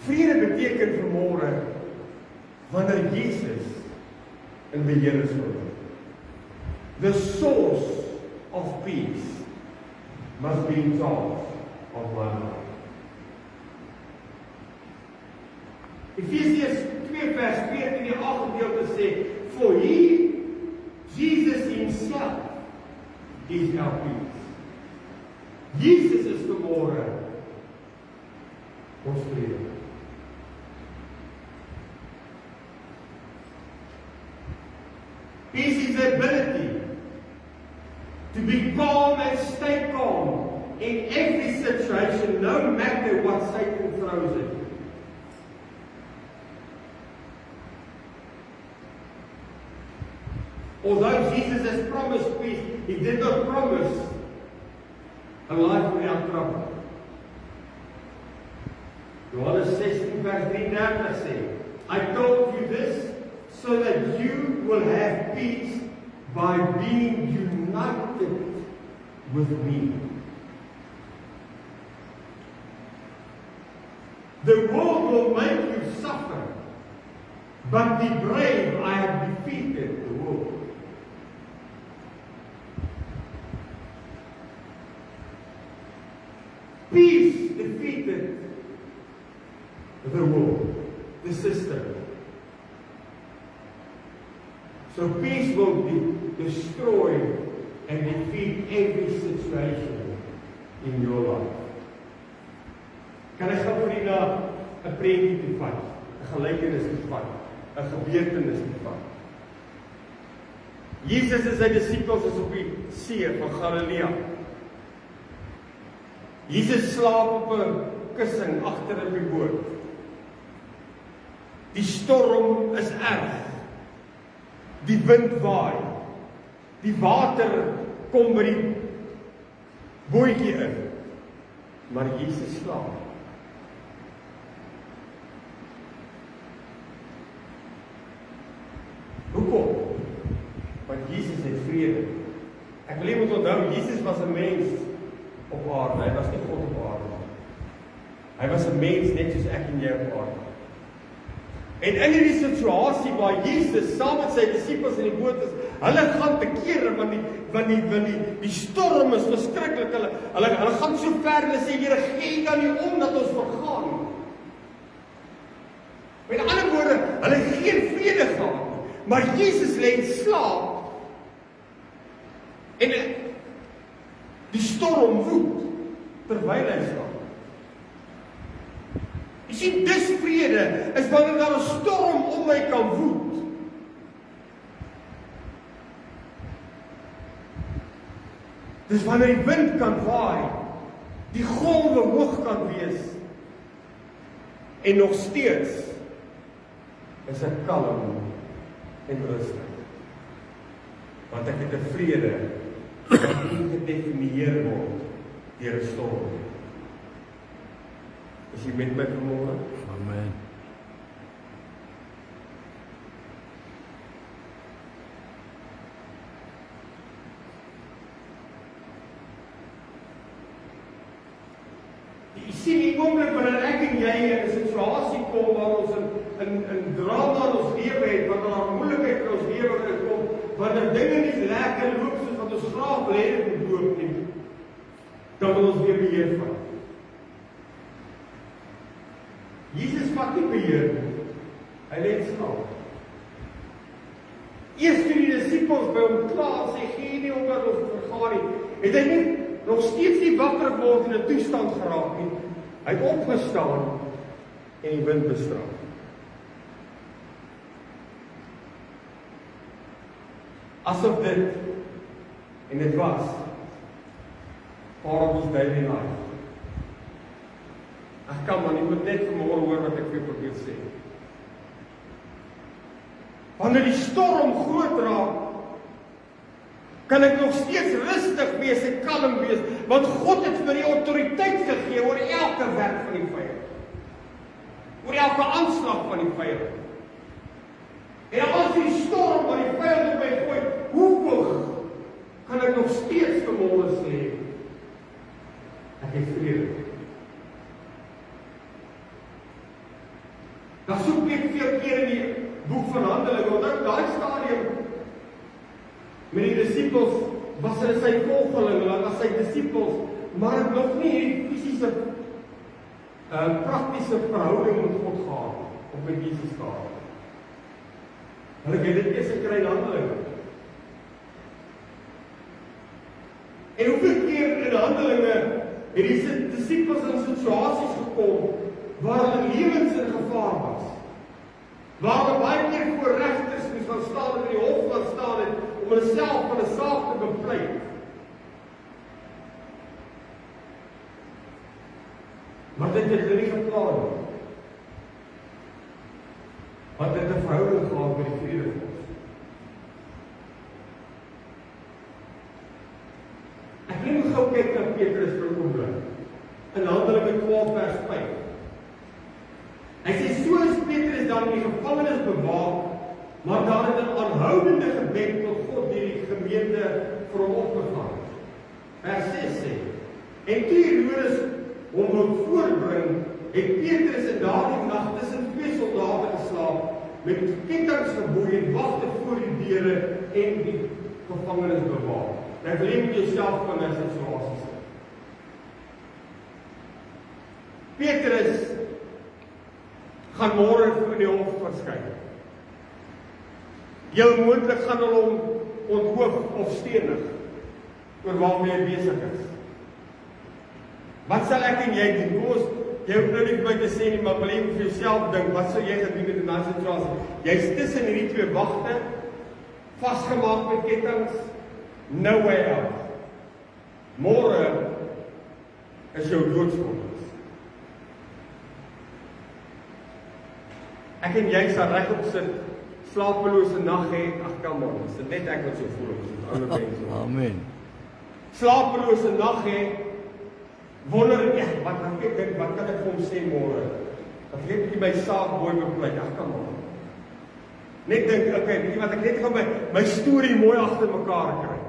Vrede beteken vanmôre wanneer Jesus in beheer is van my. The source of peace must be in charge of my life. Ephesians 2 vers 14 die gedeelte sê, for he, Jesus himself, is our peace. Jesus is vanmôre ons vrede. Peace is the ability to be calm and stay calm in every situation, no matter what Satan throws at you. Although Jesus has promised peace, he did not promise a life without trouble. Johannes 16 vers 33 sê, I told you this so that you will have peace by being united with me. The world will make you suffer, but be brave, I have defeated the world. Peace defeated the world, the system. So peace will destroy and defeat every situation in your life? Kan ek gou vir u na 'n prentjie toe vat, 'n gelykenis toe vat, 'n gebeurtenis toe vat. Jesus en sy disippels is op die see van Galilea. Jesus slaap op 'n kussing agter in die boot. Die storm is erg. Die wind waai. Die water kom by die bootjie in. Maar Jesus slaap. Hoekom? Want Jesus het vrede. Ek wil jy moet onthou, Jesus was 'n mens op aarde, hy was nie God op aarde. Hy was 'n mens net soos ek en jy op aarde. En in hierdie situasie waar Jesus saam met sy disippels in die boot is, hulle gaan te kere want die storm is verskriklik. Hulle gaan so ver en sê, Here, gee dan nie om dat ons vergaan nie. Met ander woorde, hulle het geen vrede gehad. Maar Jesus lê in slaap. En die storm woed terwyl hy slaap. Jy sien, dis vrede is wanneer daar 'n storm om my kan woed. Dis wanneer die wind kan waai, die golwe hoog kan wees en nog steeds is ek kalm en rustig. Want ek het 'n vrede wat nie gedefinieer word deur 'n storm. Is jy met my vanmôre? Amen. Jy sien die oomblik wanneer ek en jy in 'n situasie kom waar ons in drama in ons lewe het, wanneer daar moeilikheid in ons lewe kom, wanneer dinge nie lekker loop soos wat ons graag wil hê dit moet loop nie, dan wil ons weer beheer vat. Jesus vat nie beheer nie. Hy lê slaap. Eers toe die disippels by hom klaar sê, gee nie omdat ons vergaan nie, het hy nie nog steeds nie wakker geword in 'n toestand geraak nie. Hy het opgestaan en die wind bestraf. Asof dit, en dit was, part of his daily life. Ag kom man, jy moet net vanmôre hoor wat ek vir jou probeer sê. Wanneer die storm groot raak, kan ek nog steeds rustig wees en kalm wees, want God het vir die autoriteit gegee oor elke werk van die vyand. Oor elke aanslag van die vyand. En as die storm wat die vyand op my gooi, hoe hoog kan ek nog steeds vanmôre sê, ek het vrede. Dan soek ek veel keer in die boek van Handelinge, want daai stadium met die disippels was hulle sy volgelinge, hulle was sy disippels, maar het nog nie hierdie fisiese praktiese verhouding met God gehad of met Jesus gehad. Hulle het dit eers gekry in Handelinge. En hoeveel keer in Handelinge het die disippels in situasies gekom waar hulle lewens in gevaar was. Waar hulle baie keer voor regters moes gaan staan en in die hof gaan staan het om hulle self van 'n saak te bepleit. Maar dit het hulle nie geplan nie. Want dit het 'n verhouding gehad met die vredevors. Ek wil gou kyk na Petrus vir 'n oomblik. In Handelinge 12 vers 5. Hy sê, so is Petrus dan in die gevangenis bewaak, maar daar het 'n aanhoudende gebed tot God deur die gemeente vir hom opgegaan. Vers 6 sê, en toe Herodes hom wou voorbring, het Petrus in daardie nag tussen twee soldate geslaap, met kettinge geboei en wagte voor die deure en die gevangenis bewaak. Ek wil jy met jouself van 'n situasie sê. Petrus gaan môre voor die hof verskyn. Heel moontlik gaan hulle hom onthoof of stenig oor waarmee hy besig is. Wat sal ek en jy doen? Kom ons, jy hoef nou nie vir my te sê nie, maar wil jy vir jouself dink, wat sal jy gedoen in 'n situasie? Jy's tussen hierdie twee wagte, vasgemaak met kettinge, no way out. Môre is jou doodsvonnis. Ek en jy sal regop sit, slapelose nag hê, ag kom aan, dis net ek wat so voel op die ander mense. Amen. Slapelose nag hê, wonder ek, wat kan ek dink, wat kan ek vir hom sê môre? Dat ek net my saak mooi bepleit, ag kom aan. Net dink, okay, weet jy wat, ek net gaan my storie mooi agter mekaar kry.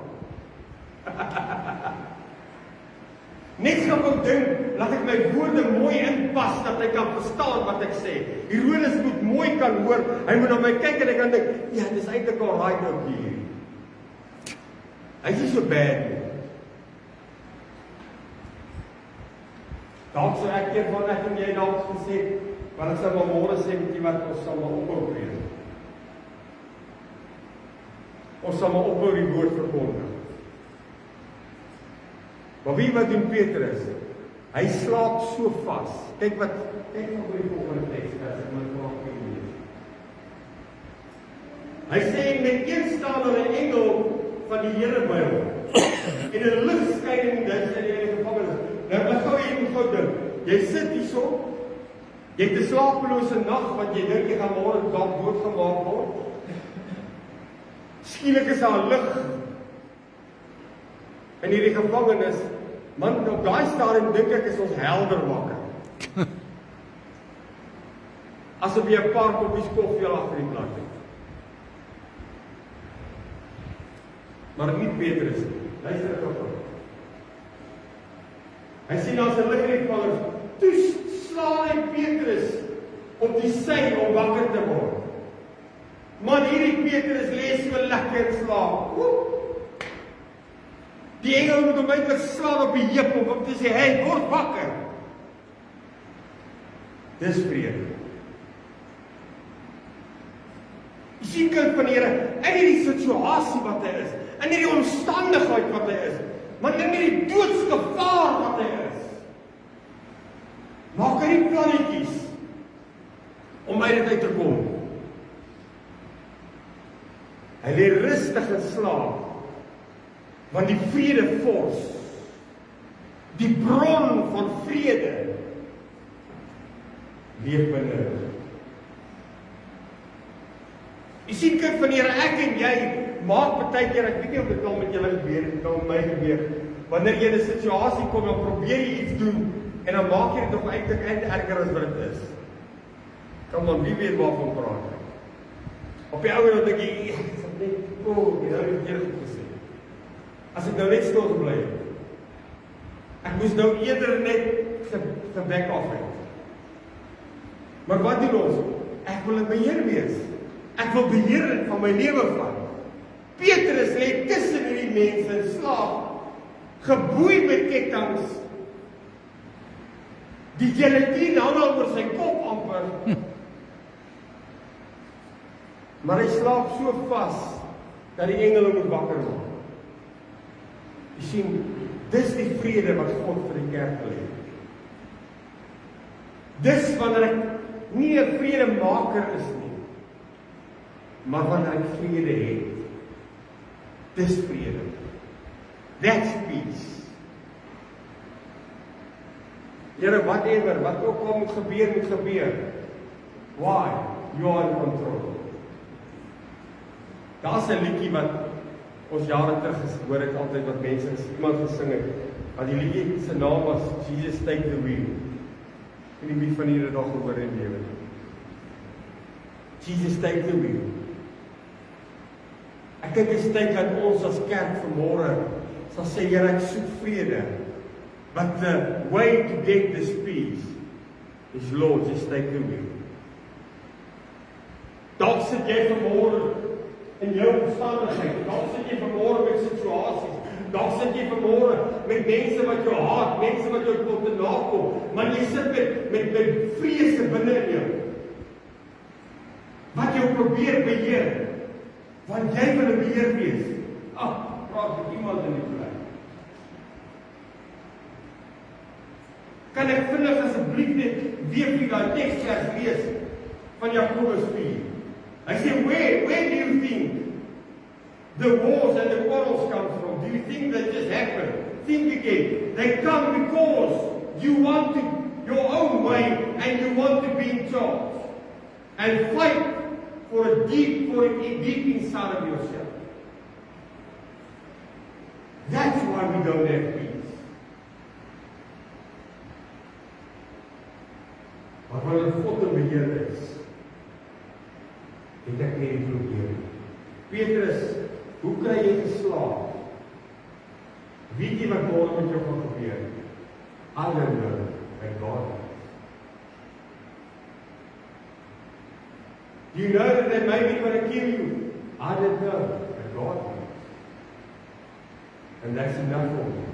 Net gaan ek dink, laat ek my woorde mooi inpas, dat hy kan verstaan wat ek sê. Herodes moet mooi kan hoor, hy moet na my kyk en ek kan dink, ja, dis eintlik al right ook hier. Hy is nie so bad nie. Dalk sou ek keer van ek en jy dalk gesê, want ek sal maar môre sê, met jy wat, ons sal maar ophou weer. Ons sal maar ophou die woord verkondig. Maar wie wat doen Petrus? Hy slaap so vas. Kyk wat die volgende teks, as ek my vraag kan lees. Hy sê, met een staan daar 'n engel van die Here by hom. En 'n lig skyn in die gevangenis. Nou wat gou jy moet gou dink. Jy sit hierso, jy het 'n slapelose nag, want jy dink jy gaan môre dalk doodgemaak word. Skielik is daar lig in hierdie gevangenis. Man, op daai stadium dink ek is ons helder wakker. Asof jy 'n paar koppies koffie al agter die plat het. Maar nie Petrus nie. Luister gou. Hy sien daar's 'n lig in die gevangenis. Toe slaan hy Petrus op die sy om wakker te word. Man, hierdie Petrus lê so lekker slaap. Die engel moet hom eintlik slaan op die heup om hom te sê, hey, word wakker. Dis vrede. Jy sien kind van die Here, in hierdie situasie wat hy is, in hierdie omstandigheid wat hy is, maar in hierdie doodsgevaar wat hy is, maak hy die plannetjies om uit dit uit te kom. Hy lê rustig in slaap, want die vredevors, die bron van vrede, leef binne hom. Jy sien kind van die Here, ek en jy maak baie keer, ek weet nie of dit al met julle gebeur, dit al met my gebeur, wanneer jy in 'n situasie kom, dan probeer jy iets doen, en dan maak jy dit nog eintlik erger as wat dit is. Kom dan, wie weet waarvan praat ek? Op die ouer dink jy, ek sal net, jy nou het jy goed gesê. As ek nou net stil gebly het. Ek moes nou eerder net geback off het. Maar wat doen ons? Ek wil in beheer wees. Ek wil beheer van my lewe vat. Petrus lê tussen hierdie mense in slaap, geboei met kettinge. Die gelatine hang al oor sy kop amper. Maar hy slaap so vas, dat die engele moet wakker word. Jy sien, dis die vrede wat God vir die kerk wil hê. Dis wanneer ek nie 'n vredemaker is nie, maar wanneer ek vrede het. Dis vrede. That's peace. Here, whatever, wat ook al moet gebeur. Why? You are in control. Daar's 'n liedjie wat ons jare terug gehoor het, altyd wat mense iemand gesing het. Wat die liedjie se naam was Jesus Take the Wheel. En die wie van julle dalk gehoor in lewe. Jesus Take the Wheel. Ek dink dit is tyd dat ons as kerk vanmôre sal sê, Here, ek soek vrede. But the way to get this peace is, Lord, just take the wheel. Dalk sit jy vanmôre in jou omstandigheid, dalk sit jy vanmôre met situasies, dalk sit jy vanmôre met mense wat jou haat, mense wat jou tot te nakom, maar jy sit met vrese binne in jou. Wat jou probeer beheer, want jy wil 'n beheer wees. Praat met iemand in die plek. Kan ek vinnig asseblief net weer vir daai teksvers lees van Jakobus 4? Hy sê, where do you think the wars and the quarrels come from? Do you think that just happened? Think again. They come because you want your own way and you want to be in charge. And fight for a deep inside of yourself. That's why we don't have peace. Maar wanneer God in beheer is, het ek nie die probleem. Petrus, hoe kry jy geslaap? Weet jy wat môre met jou gaan gebeur? Allemaal by God. Do you know that they may be going to kill you? I don't know, but God knows. And that's enough for me.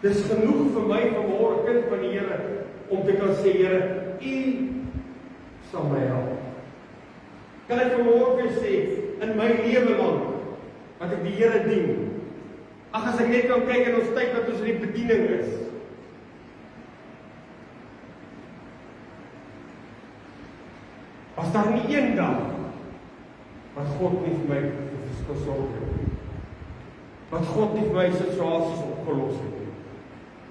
Dis genoeg vir my vanmôre, kind van die Here, om te kan sê, Here, U sal my help. Kan ek vanmôre weer sê, in my lewe lang, wat ek die Here dien, as ek net kan kyk in ons tyd wat ons in die bediening is, was daar nie een dag, wat God nie vir my gesorg het, wat God nie vir my situasies opgelos het,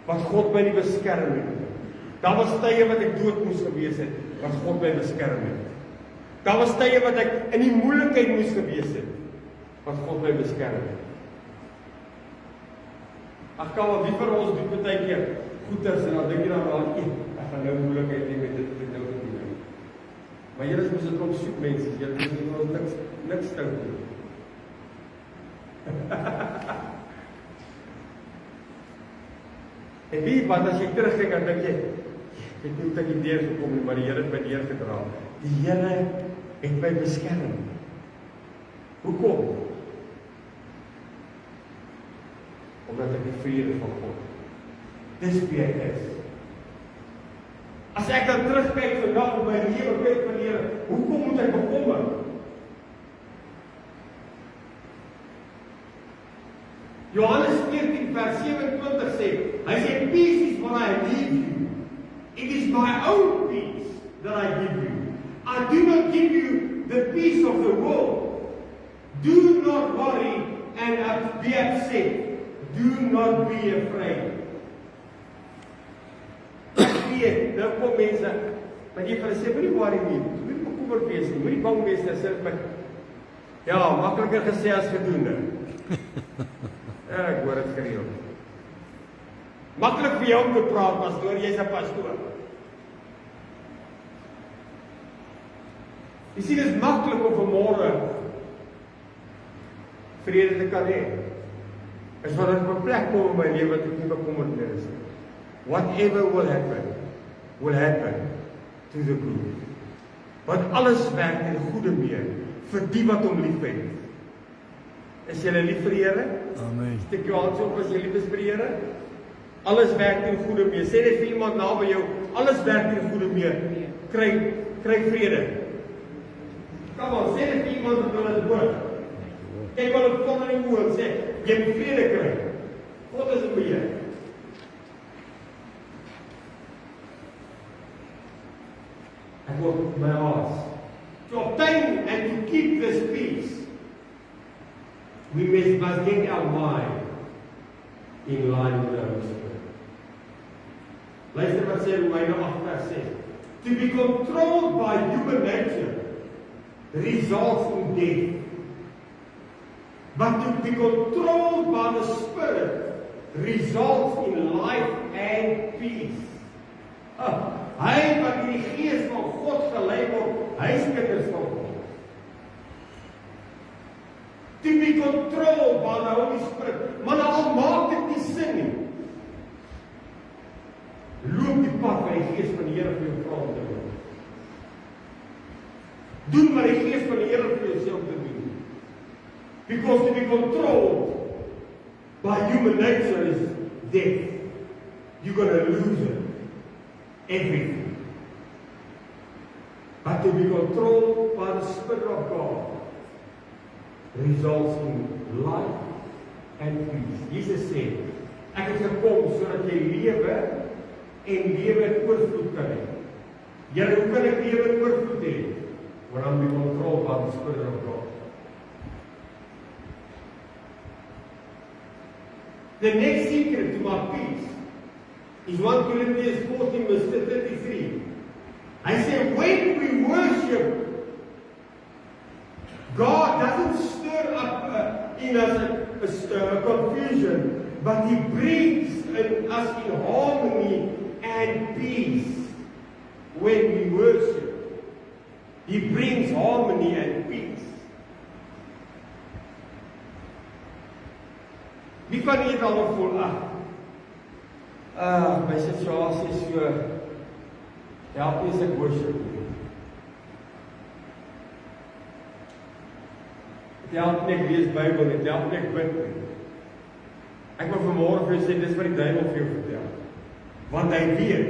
wat God my nie beskerm het. Daar was tye wat ek dood moes gewees het, wat God my beskerm het. Daar was tye wat ek in die moeilikheid moes gewees het, wat God my beskerm het. Ag kan wat wie vir ons doen baie keer goeders en dan dink jy dan ek gaan nou moeilikheid hê met dit nou te doen. Maar julle is dit om soek mense, julle moet niks stout doen. En wie wat as jy terugkyk dan dink jy het nie tot die deur gekom nie, maar die Here het my deurgedra. Die Here het my beskerm. Hoekom? Omdat ek die vrede van God. Dis wie ek is. As ek dan terugkyk vandag op my lewe, kyk van die Here, hoekom moet ek bekommer? Johannes 14 vers 27 sê, hy sê, peace is what I leave you. It is my own peace that I give you. I do not give you the peace of the world. Do not worry and be upset. Do not be afraid. Nou kom mense, wat jy vir hulle sê, moenie worry nie, moenie bekommerd wees nie, moenie bang wees nie, sê vir ja, makliker gesê as gedoen. Ek hoor dit gereeld. Maklik vir jou om te praat, pastoor, jy's 'n pastoor. Jy sien, dit is maklik om vanmôre vrede te kan hê. As wat ek op 'n plek kom in my lewe wat ek nie bekommerd meer is nie. Whatever will happen to the good. Want alles werk ten goeie mee vir die wat hom liefhet. Is jy lief vir die Here? Amen. Steek jou hand op as jy lief is vir die Here. Alles werk ten goeie mee. Sê net vir iemand naby jou, alles werk ten goeie mee. Kry vrede. Kom aan, sê net vir iemand wat hulle hoor. Kyk hulle van in die oë en sê, jy moet vrede kry. God is in beheer. Ek wil my aas. To obtain and to keep this peace, we must get our mind in line with the Holy Spirit. Luister wat sê Romeine 8 vers 6. To be controlled by human nature results in death. But to be controlled by the Spirit results in life and peace. Hy wat in die gees van God gelei word, hy is kinders van God. To be controlled by the Holy Spirit. Maar al maak dit nie sin nie. Loop die pad by die gees van die Here vir jou vra om te doen. Doen wat die gees van die Here vir jouself te doen. Because to be controlled by human nature is death. You're going to lose it. Everything. But to be controlled by the Spirit of God results in life and peace. Jesus said, Ek het gekom sodat jy lewe en lewe in oorvloed kan hê. Here, hoe kan ek lewe in oorvloed hê? When I'm in control by the Spirit of God. The next secret to my peace is 1 Corinthians 14 verse 33. I say, when we worship, God doesn't stir up in us a confusion, but He brings us in harmony and peace. When we worship, He brings harmony and peace. Wie kan hier dan voel, my situasie is so, help me as ek worship. Het help nie ek lees Bybel, het help nie ek bid. Ek wil vanmôre vir jou sê, dis wat die duiwel vir jou vertel. Want hy weet,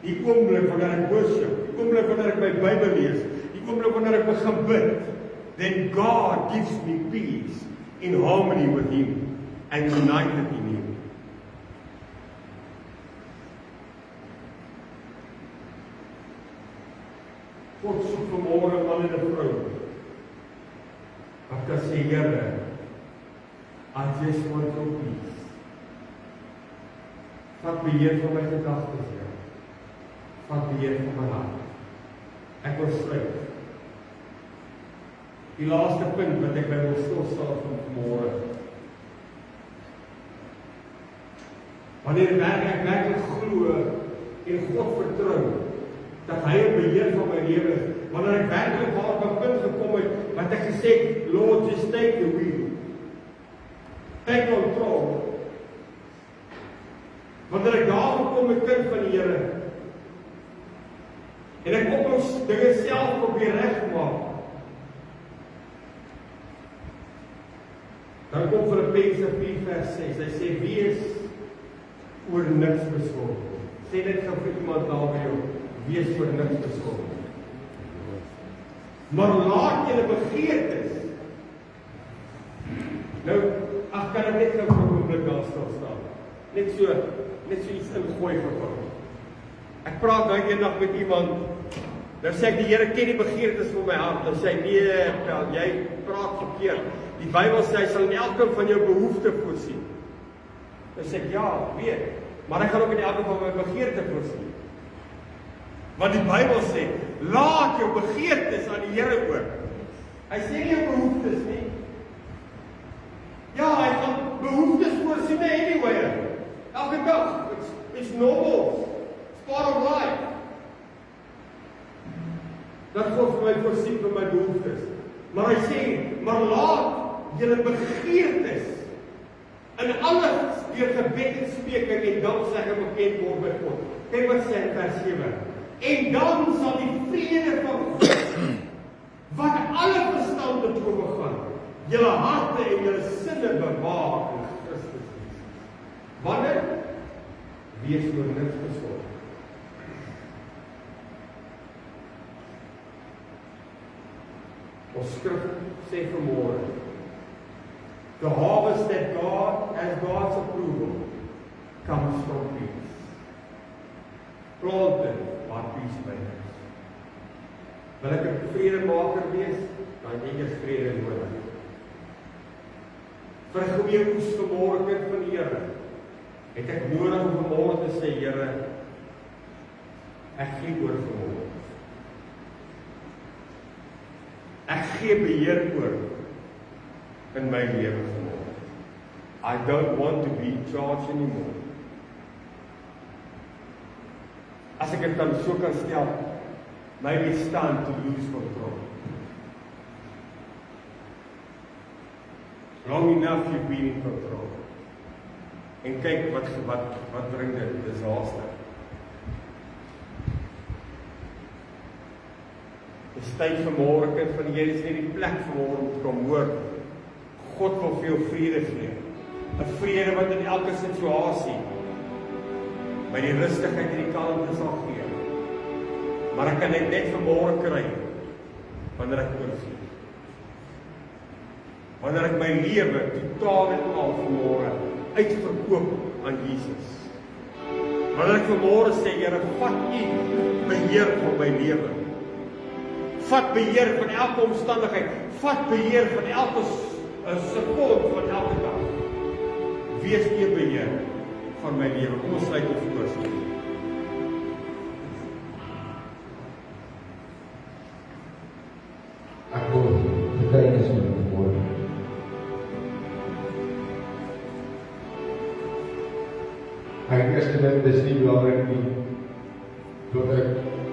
die oomblik wanneer ek worship, die oomblik wanneer ek my Bybel lees, die oomblik wanneer ek begin bid, then God gives me peace in harmony with Him and united in Him. God soek vanmôre 'n man en 'n vrou. Wat kan sê, Here, I just want your peace. Vat beheer van my gedagtes, Here. Vat beheer van my hart. Ek wil sluit. Die laaste punt wat ek by wil stilstaan van vanmôre. Wanneer ek werklik glo en God vertrou dat Hy in beheer van my lewe is, wanneer ek werklik op 'n punt gekom het wat ek gesê het, Lord, just take the wheel. Take control. Wanneer ek daar gekom het, kind van die Here, en ek op ons dinge self probeer regmaak, dan kom Filippense 4 vers 6, hy sê, wees oor niks besorg. Sê dit gou vir iemand daar by jou, wees oor niks besorg. Maar laat julle begeertes. Nou, kan ek net gou vir 'n oomblik daar staan. Net so iets ingooi vir hom. Ek praat nou eendag met iemand, nou sê ek, die Here ken die begeertes van my hart. Dan sê hy, nee, Pel, jy praat verkeerd. Die Bybel sê, hy sal in elkeen van jou behoefte voorsien. Dan sê ek, ja, weet, maar hy gaan ook in elkeen van my begeerte voorsien. Want die Bybel sê, laat jou begeertes aan die Here oor. Hy sê nie jou behoeftes nie. Ja, hy gaan behoeftes voorsien anyway. Elke dag, it's normal. It's part of life. Dat God vir my voorsien vir my behoeftes. Maar hy sê, maar laat julle begeertes in alles deur gebed en smeking en danksegging bekend word by God. Kyk wat sê in vers 7. En dan sal die vrede van God, wat alle verstand te bowe gaan, julle harte en julle sinne bewaar in Christus Jesus. Wanneer? Wees oor niks besorg. Ons skrif sê vanmôre, the harvest that God has God's approval comes from peace. Planted by peace makers. Wil ek 'n vredemaker wees, dan het jy eers vrede nodig. Vir 'n goeie oes vanmôre, kind van die Here, het ek nodig om vanmôre te sê, Here, ek gee oor vanmôre. Ek gee beheer oor in my lewe vanmôre. I don't want to be in charge anymore. As ek dit dan so kan stel, maybe it's time to lose control. Long enough you've been in control. En kyk wat bring dit, disaster. Dis tyd vanmôre, kind van die Here, is nie die plek vanmôre om te kom hoor. God wil vir jou vrede gee. 'n Vrede wat in elke situasie by die rustigheid en die kalmte sal gee. Maar ek kan dit net vanmôre kry wanneer ek oorgee. Wanneer ek my lewe totaal en al vanmôre uitverkoop aan Jesus. Wanneer ek vanmôre sê, Here, vat U beheer van my lewe. Vat beheer van elke omstandigheid. Vat beheer van elke sekond van elke dag. Wees U beheer van my lewe. Kom ons sluit ons oë. Ek wil getuienis met vanmôre. Ek eerste ding, dis nie belangrik nie. Tot ek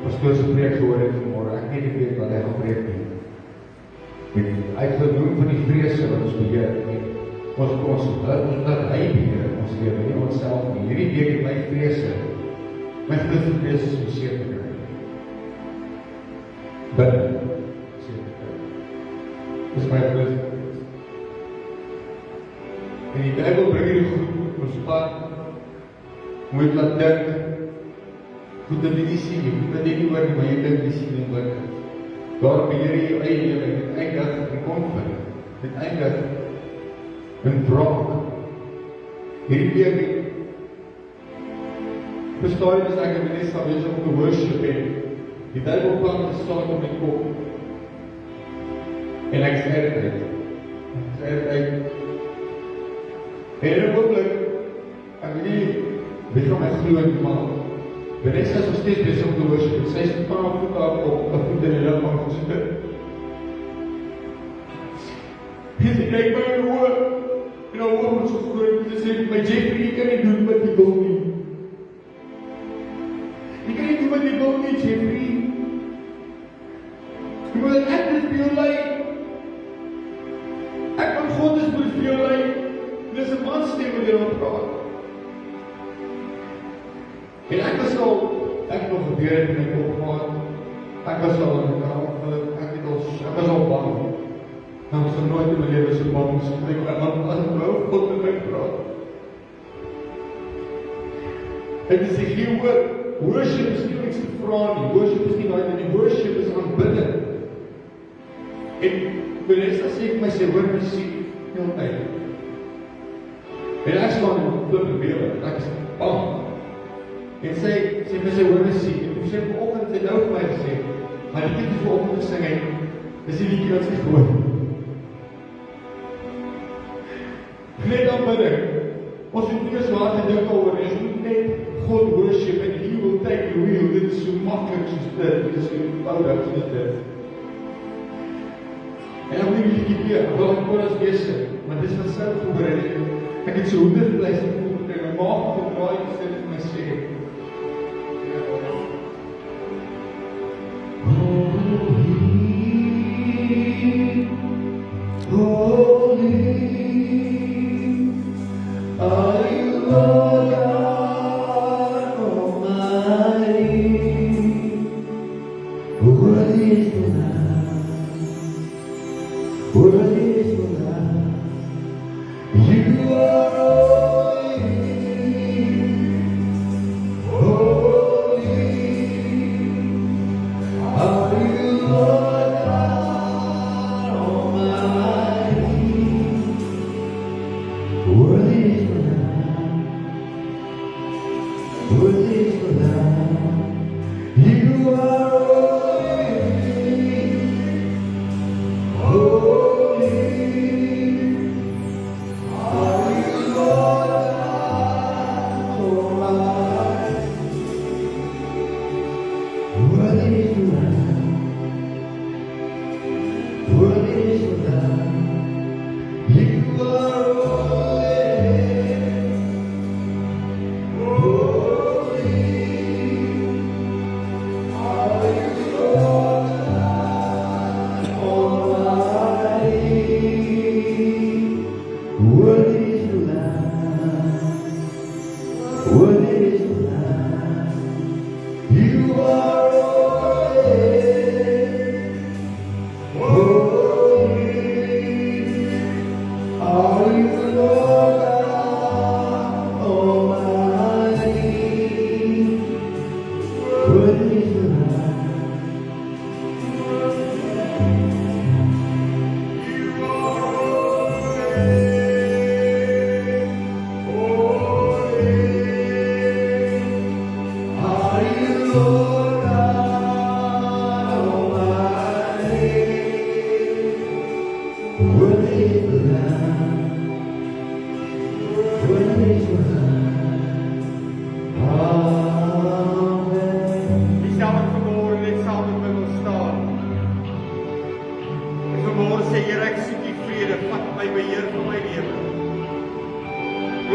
pastoor se preek gehoor het vanmôre, ek nie weet wat hy gaan preek nie. Hy het genoem van die vrese wat ons beheer. Ons dat hy beheer ons lewe, nie onsself nie. Hierdie week het my vrese, my grootste vrese is om seer te kry. Bid, seer te kry. Dis my grootste vrese. En die duivel bring hierdie goed op ons pad, moet laat dink, goed dat jy nie sien nie, goed dat jy nie oor nie, maar jy dink jy sien en oor. Daarom beheer jy jou eie lewe, dit eindig in konflik, dit eindig in wraak. Hierdie week, verstaan jy, as ek in die sal wees om te worship en die duivel plan te staan op my kop. En ek sê dit uit. En in 'n oomblik, ek weet nie, wie gaan my glo nie, maar Vanessa is nog steeds besig om te worship. Sy is van haar voet af op 'n voet in die lug van God se bid. Sy kyk my in die oë en haar oë word so groot en sy sê, my Jeffrey, jy kan nie doen wat jy wil nie. Jy kan nie doen wat jy wil nie, Jeffrey. Jy moet ek dit vir jou lei. Ek kan God is moet vir jou lei. Dis 'n man stem wat jy aan praat. En ek was al, ek het nog gebeur in my kop gehad, ek was al in die kamer, ek was al bang. Nou was er nooit in my lewe so bang, so ek wou God met my praat. En dis ek hier hoor, worship is nie iets te vra nie, worship is nie daai nie, worship is aanbidding. En Vanessa sê vir my, sy hoor musiek, heel tyd. En ek staan in die beweer, ek is bang. En sy vir sy hoor musiek, en toe sy vanoggend sy nou vir my gesê, maar die liedjie vanoggend gesing het, is die liedjie wat sy gehoor. Net aanbidding, ons moet nie so hard te dink oor, ons moet net God worship, en He will take the wheel, dit is so maklik soos dit is so eenvoudig soos dit. En dan moet die liedjie weer, ek wil ek koras wees, maar dit is wat sy gehoor het, ek het so hoendervleis gevoel, en my maag gedraai, en sy vir my sê, holy, are you Lord God Almighty? Worthy is the Lamb, worthy is the Lamb. You are holy,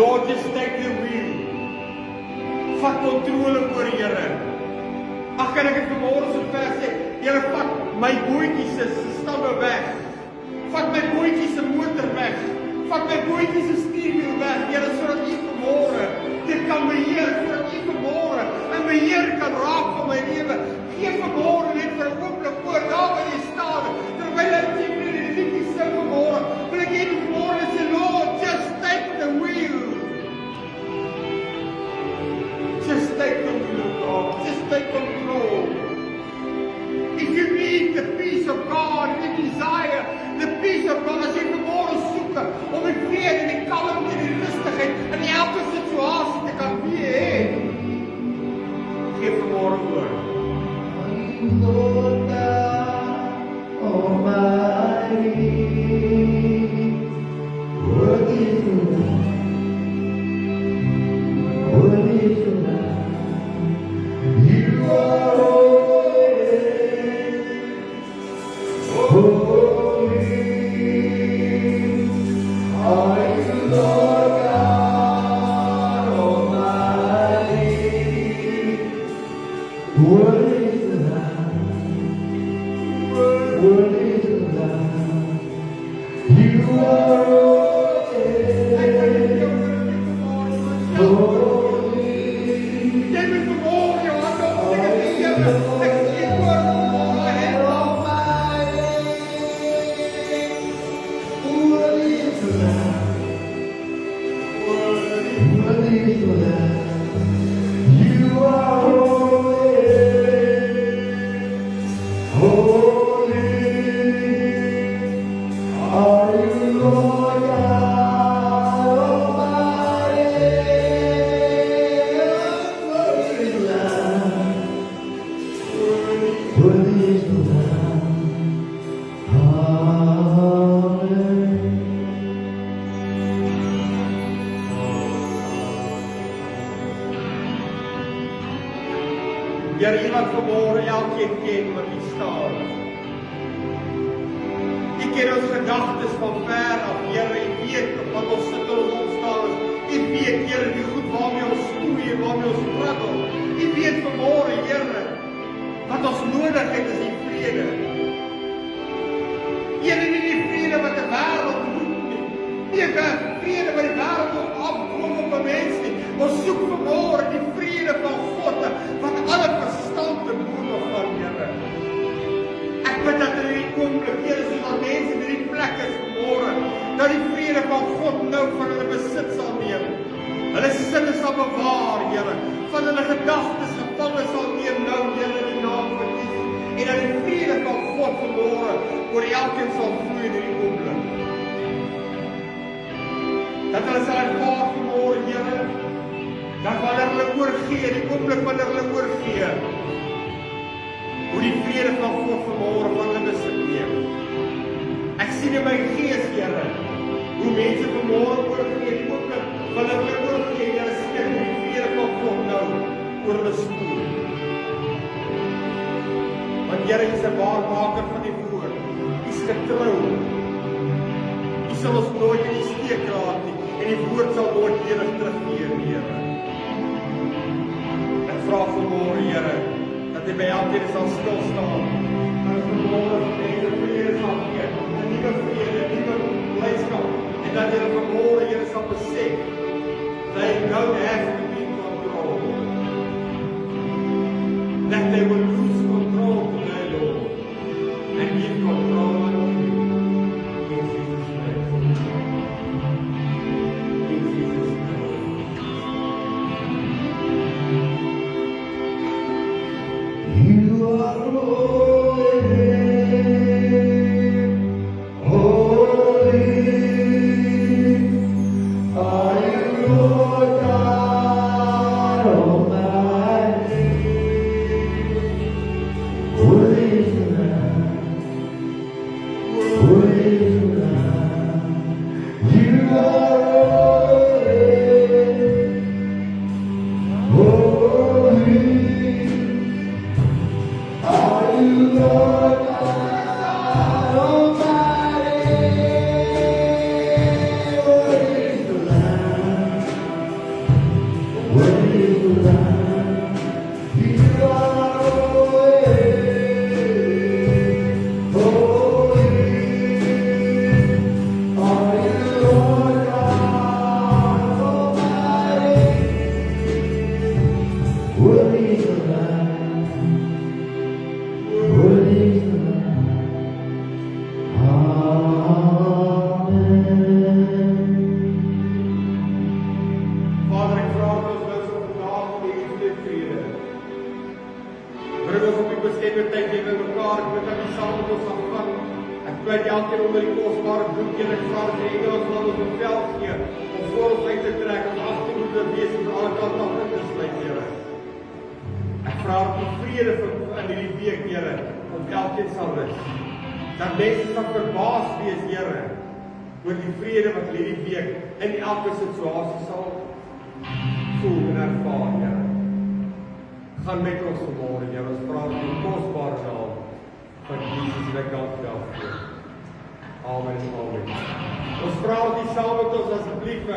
Lord, just take the wheel. Vat kontrole oor, Here. Ag, kan ek dit vanmôre so ver sê, Here, vat my bootjie se stamme weg. Vat my bootjie se motor weg. Vat my bootjie se stuurwiel weg, Here, sodat U vanmôre dit kan beheer, sodat U vanmôre en beheer kan raak van my lewe. Gee vanmôre net vir 'n oomblik oor daar waar jy staan, terwyl ek die liedjie sing vanmôre, wil ek net vanmôre sê, Lord, just take the wheel. Just take the wheel, God. Just take control. If you need the peace of God, if you desire the peace of God, as jy vanmôre soek om die vrede en die kalmte en die rustigheid in elke situasie te kan hê, gee vanmôre oor. Lord God Almighty, worthy is the Lamb, worthy is the Lamb. You are holy, are you, Lord God Almighty, worthy is the Lamb, worthy is the Lamb. You are holy. Jy moet vanmôre jou hande opsteek en sê, Here, ek gee oor vanmôre en Worthy is the Lamb, worthy is the Lamb. You are holy, are you, Lord God Almighty? Worthy is the Lamb, worthy is the Lamb. Amen. Here, iemand vanmôre elkeen ken wat hier staan. U ken ons gedagtes van ver af, Here, U weet wat ons sit en ons opstaan is. U weet, Here, die goed waarmee ons stoei en waarmee ons struggle. U weet vanmôre, Here, wat ons nodig het is die vrede. Here, nie die vrede wat die wêreld roep nie. Nie die vrede wat die wêreld wil afkom op 'n mens nie. Ons soek vanmôre die vrede van God wat alle verstand te boven gaan, Here. Ek bid dat in hierdie oomblik, Here, soos dat mense in hierdie plek is vanmôre, dat die vrede van God nou van hulle besit sal neem. Hulle sinne sal bewaar, Here. Van hulle gedagtes gevange sal neem nou, Here, in die naam van Jesus. En dat die vrede van God vanmôre oor elkeen sal vloei in hierdie oomblik. Dat hulle sal ervaar vanmôre, Here, dat wanneer hulle oorgee, die oomblik wanneer hulle oorgee, hoe die vrede van God vanmôre van hulle besit neem. Ek sien in my gees, Here, hoe mense vanmôre oorgee, die oomblik wanneer hulle oorgee, Here, sien ek hoe die vrede van God nou oor hulle spoel. Want Here, U is 'n waarmaker van die woord. U is getrou. U sal ons nooit in die steek laat nie, en die woord sal nooit ewig terugkeer nie, Here. Ek vra vanmôre, Here, dat U by elkeen sal stil staan. Dat ons vanmôre mense vrede sal gee, 'n nuwe vrede, 'n nuwe blydskap, en dat hulle vanmôre, Here, sal besef, they don't have to be in control. That they will lose control today, Lord, and give control unto You. In Jesus' name. In Jesus' name. You are holy, holy, bid elkeen onder die kosbare bloed en ek vra dat die engele van ons een veld gee om voor ons uit te trek, ons agterhoede wees en alle kant af in te sluit, Here. Ek vra dat die vrede in hierdie week, Here, om elkeen sal rus. Dat mense sal verbaas wees, Here, oor die vrede wat hierdie week in elke situasie sal voel en ervaar, Here. Gaan met ons vanmôre, Here, ons vra in die kosbare naam van Jesus en ek dank U daarvoor. Amen en amen. Ons vra die saam met ons asseblief